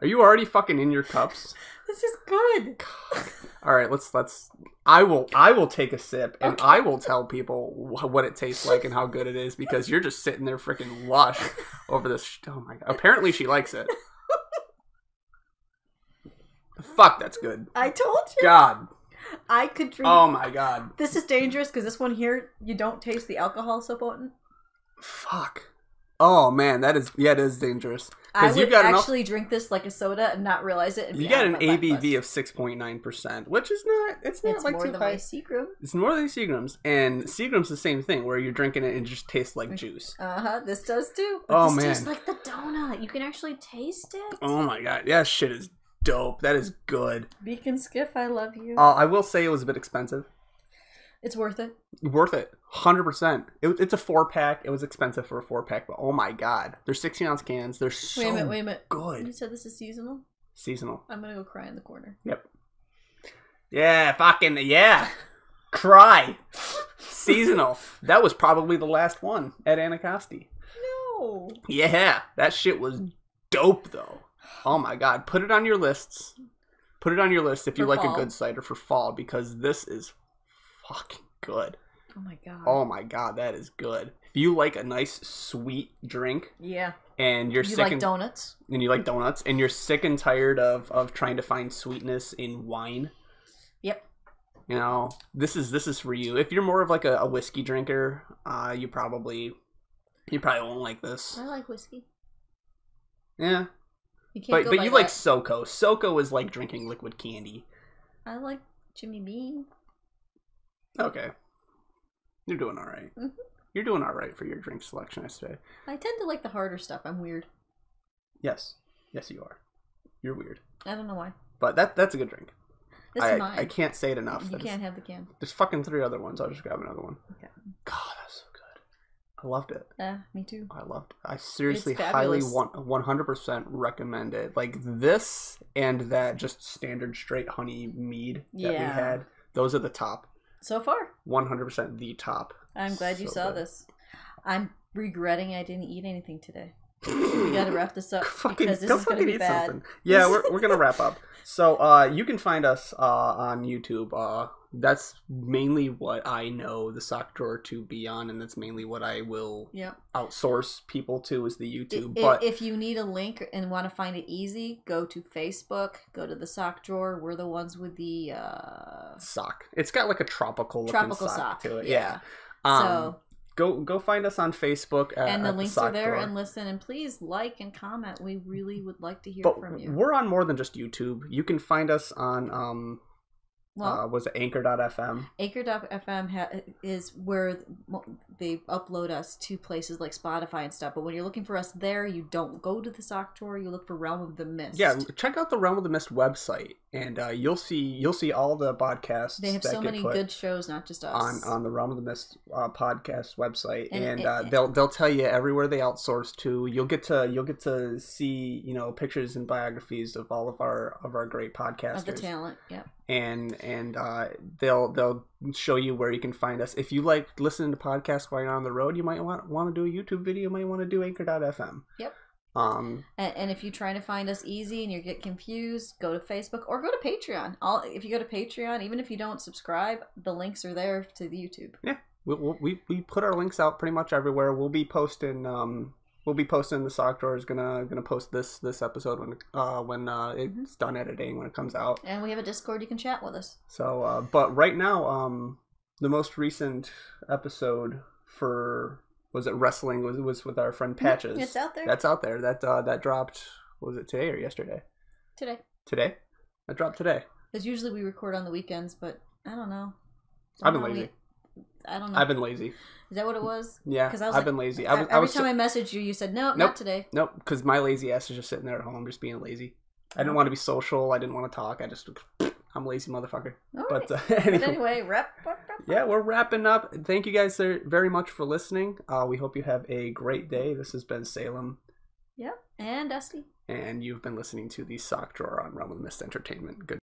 Are you already fucking in your cups? This is good. All right, let's. I will take a sip, and I will tell people what it tastes like and how good it is, because you're just sitting there freaking lush over this. Oh my god! Apparently she likes it. Fuck, that's good. I told you. God. I could drink. Oh my god. This is dangerous because this one here, you don't taste the alcohol so potent. Fuck. Oh man, it is dangerous. I would actually drink this like a soda and not realize it. And you got an ABV of 6.9%, which is not. It's not like more too than high. My Seagram. It's more than Seagram's, and Seagram's the same thing where you're drinking it and it just tastes like juice. This does too. But this man, tastes like the donut. You can actually taste it. Oh my god, yeah, that shit is dope. That is good. Beacon Skiff, I love you. I will say it was a bit expensive. It's worth it. Worth it. 100%. It's a 4-pack. It was expensive for a 4-pack, but oh my god. They're 16-ounce cans. They're so wait a minute. Good. You said this is seasonal? Seasonal. I'm going to go cry in the corner. Yep. Yeah, fucking, yeah. Cry. Seasonal. That was probably the last one at Anacostia. No. Yeah, that shit was dope, though. Oh my god. Put it on your lists. Put it on your list if you like a good cider for fall, because this is fucking good. Oh my god. Oh my god, that is good. If you like a nice sweet drink, yeah, and you're sick like donuts, and you like donuts, and you're sick and tired of trying to find sweetness in wine. Yep. You know, this is for you. If you're more of like a whiskey drinker, you probably won't like this. I like whiskey. Yeah. But you like SoCo. SoCo is like drinking liquid candy. I like Jimmy Bean. Okay. You're doing all right. Mm-hmm. You're doing all right for your drink selection, I say. I tend to like the harder stuff. I'm weird. Yes. Yes, you are. You're weird. I don't know why. But that's a good drink. This is mine. I can't say it enough. You can't have the can. There's fucking 3 other ones. I'll just grab another one. Okay. God, that's so good. I loved it. Yeah, me too. I loved it. I seriously highly 100% recommend it. Like this and that just standard straight honey mead that we had. Those are the top. So far. 100% the top. I'm glad you saw this. I'm regretting I didn't eat anything today. We gotta wrap this up because this is gonna be bad. Something. Yeah, we're gonna wrap up. So you can find us on YouTube. That's mainly what I know the sock drawer to be on, and that's mainly what I will outsource people to is the YouTube. But if you need a link and want to find it easy, go to Facebook, go to the sock drawer. We're the ones with the sock. It's got like a tropical sock to it. Yeah. So go find us on Facebook. And the links are there, and listen, and please like and comment. We really would like to hear from you. We're on more than just YouTube. You can find us on was it Anchor.fm? Anchor.fm is where they upload us to places like Spotify and stuff. But when you're looking for us there, you don't go to the sock drawer. You look for Realm of the Mist. Yeah, check out the Realm of the Mist website, and you'll see all the podcasts. They have so many good shows, not just us. On the Realm of the Mist podcast website, and they'll tell you everywhere they outsource to. You'll get to see pictures and biographies of all of our great podcasters. Of the talent, yeah. And they'll show you where you can find us. If you like listening to podcasts while you're on the road, you might want to do a YouTube video. You might want to do Anchor.fm. Yep. And if you're trying to find us easy and you get confused, go to Facebook or go to Patreon. If you go to Patreon, even if you don't subscribe, the links are there to the YouTube. Yeah, we put our links out pretty much everywhere. We'll be posting. The Sock Drawer is gonna post this episode when it's done editing, when it comes out. And we have a Discord, you can chat with us. So, but right now, the most recent episode for wrestling was with our friend Patches. It's out there. That's out there. That dropped. Was it today or yesterday? Today. Today? That dropped today. Because usually we record on the weekends, but I don't know. I've been lazy. I don't know. I've been lazy. Is that what it was? Yeah, because I've been lazy. Every time I messaged you, you said, no, not today. Nope, because my lazy ass is just sitting there at home just being lazy. I didn't want to be social. I didn't want to talk. I'm a lazy motherfucker. All but right. Anyway, wrap. Yeah, we're wrapping up. Thank you guys very much for listening. We hope you have a great day. This has been Salem. Yep, and Dusty. And you've been listening to the Sock Drawer on Realm of Mist Entertainment. Good.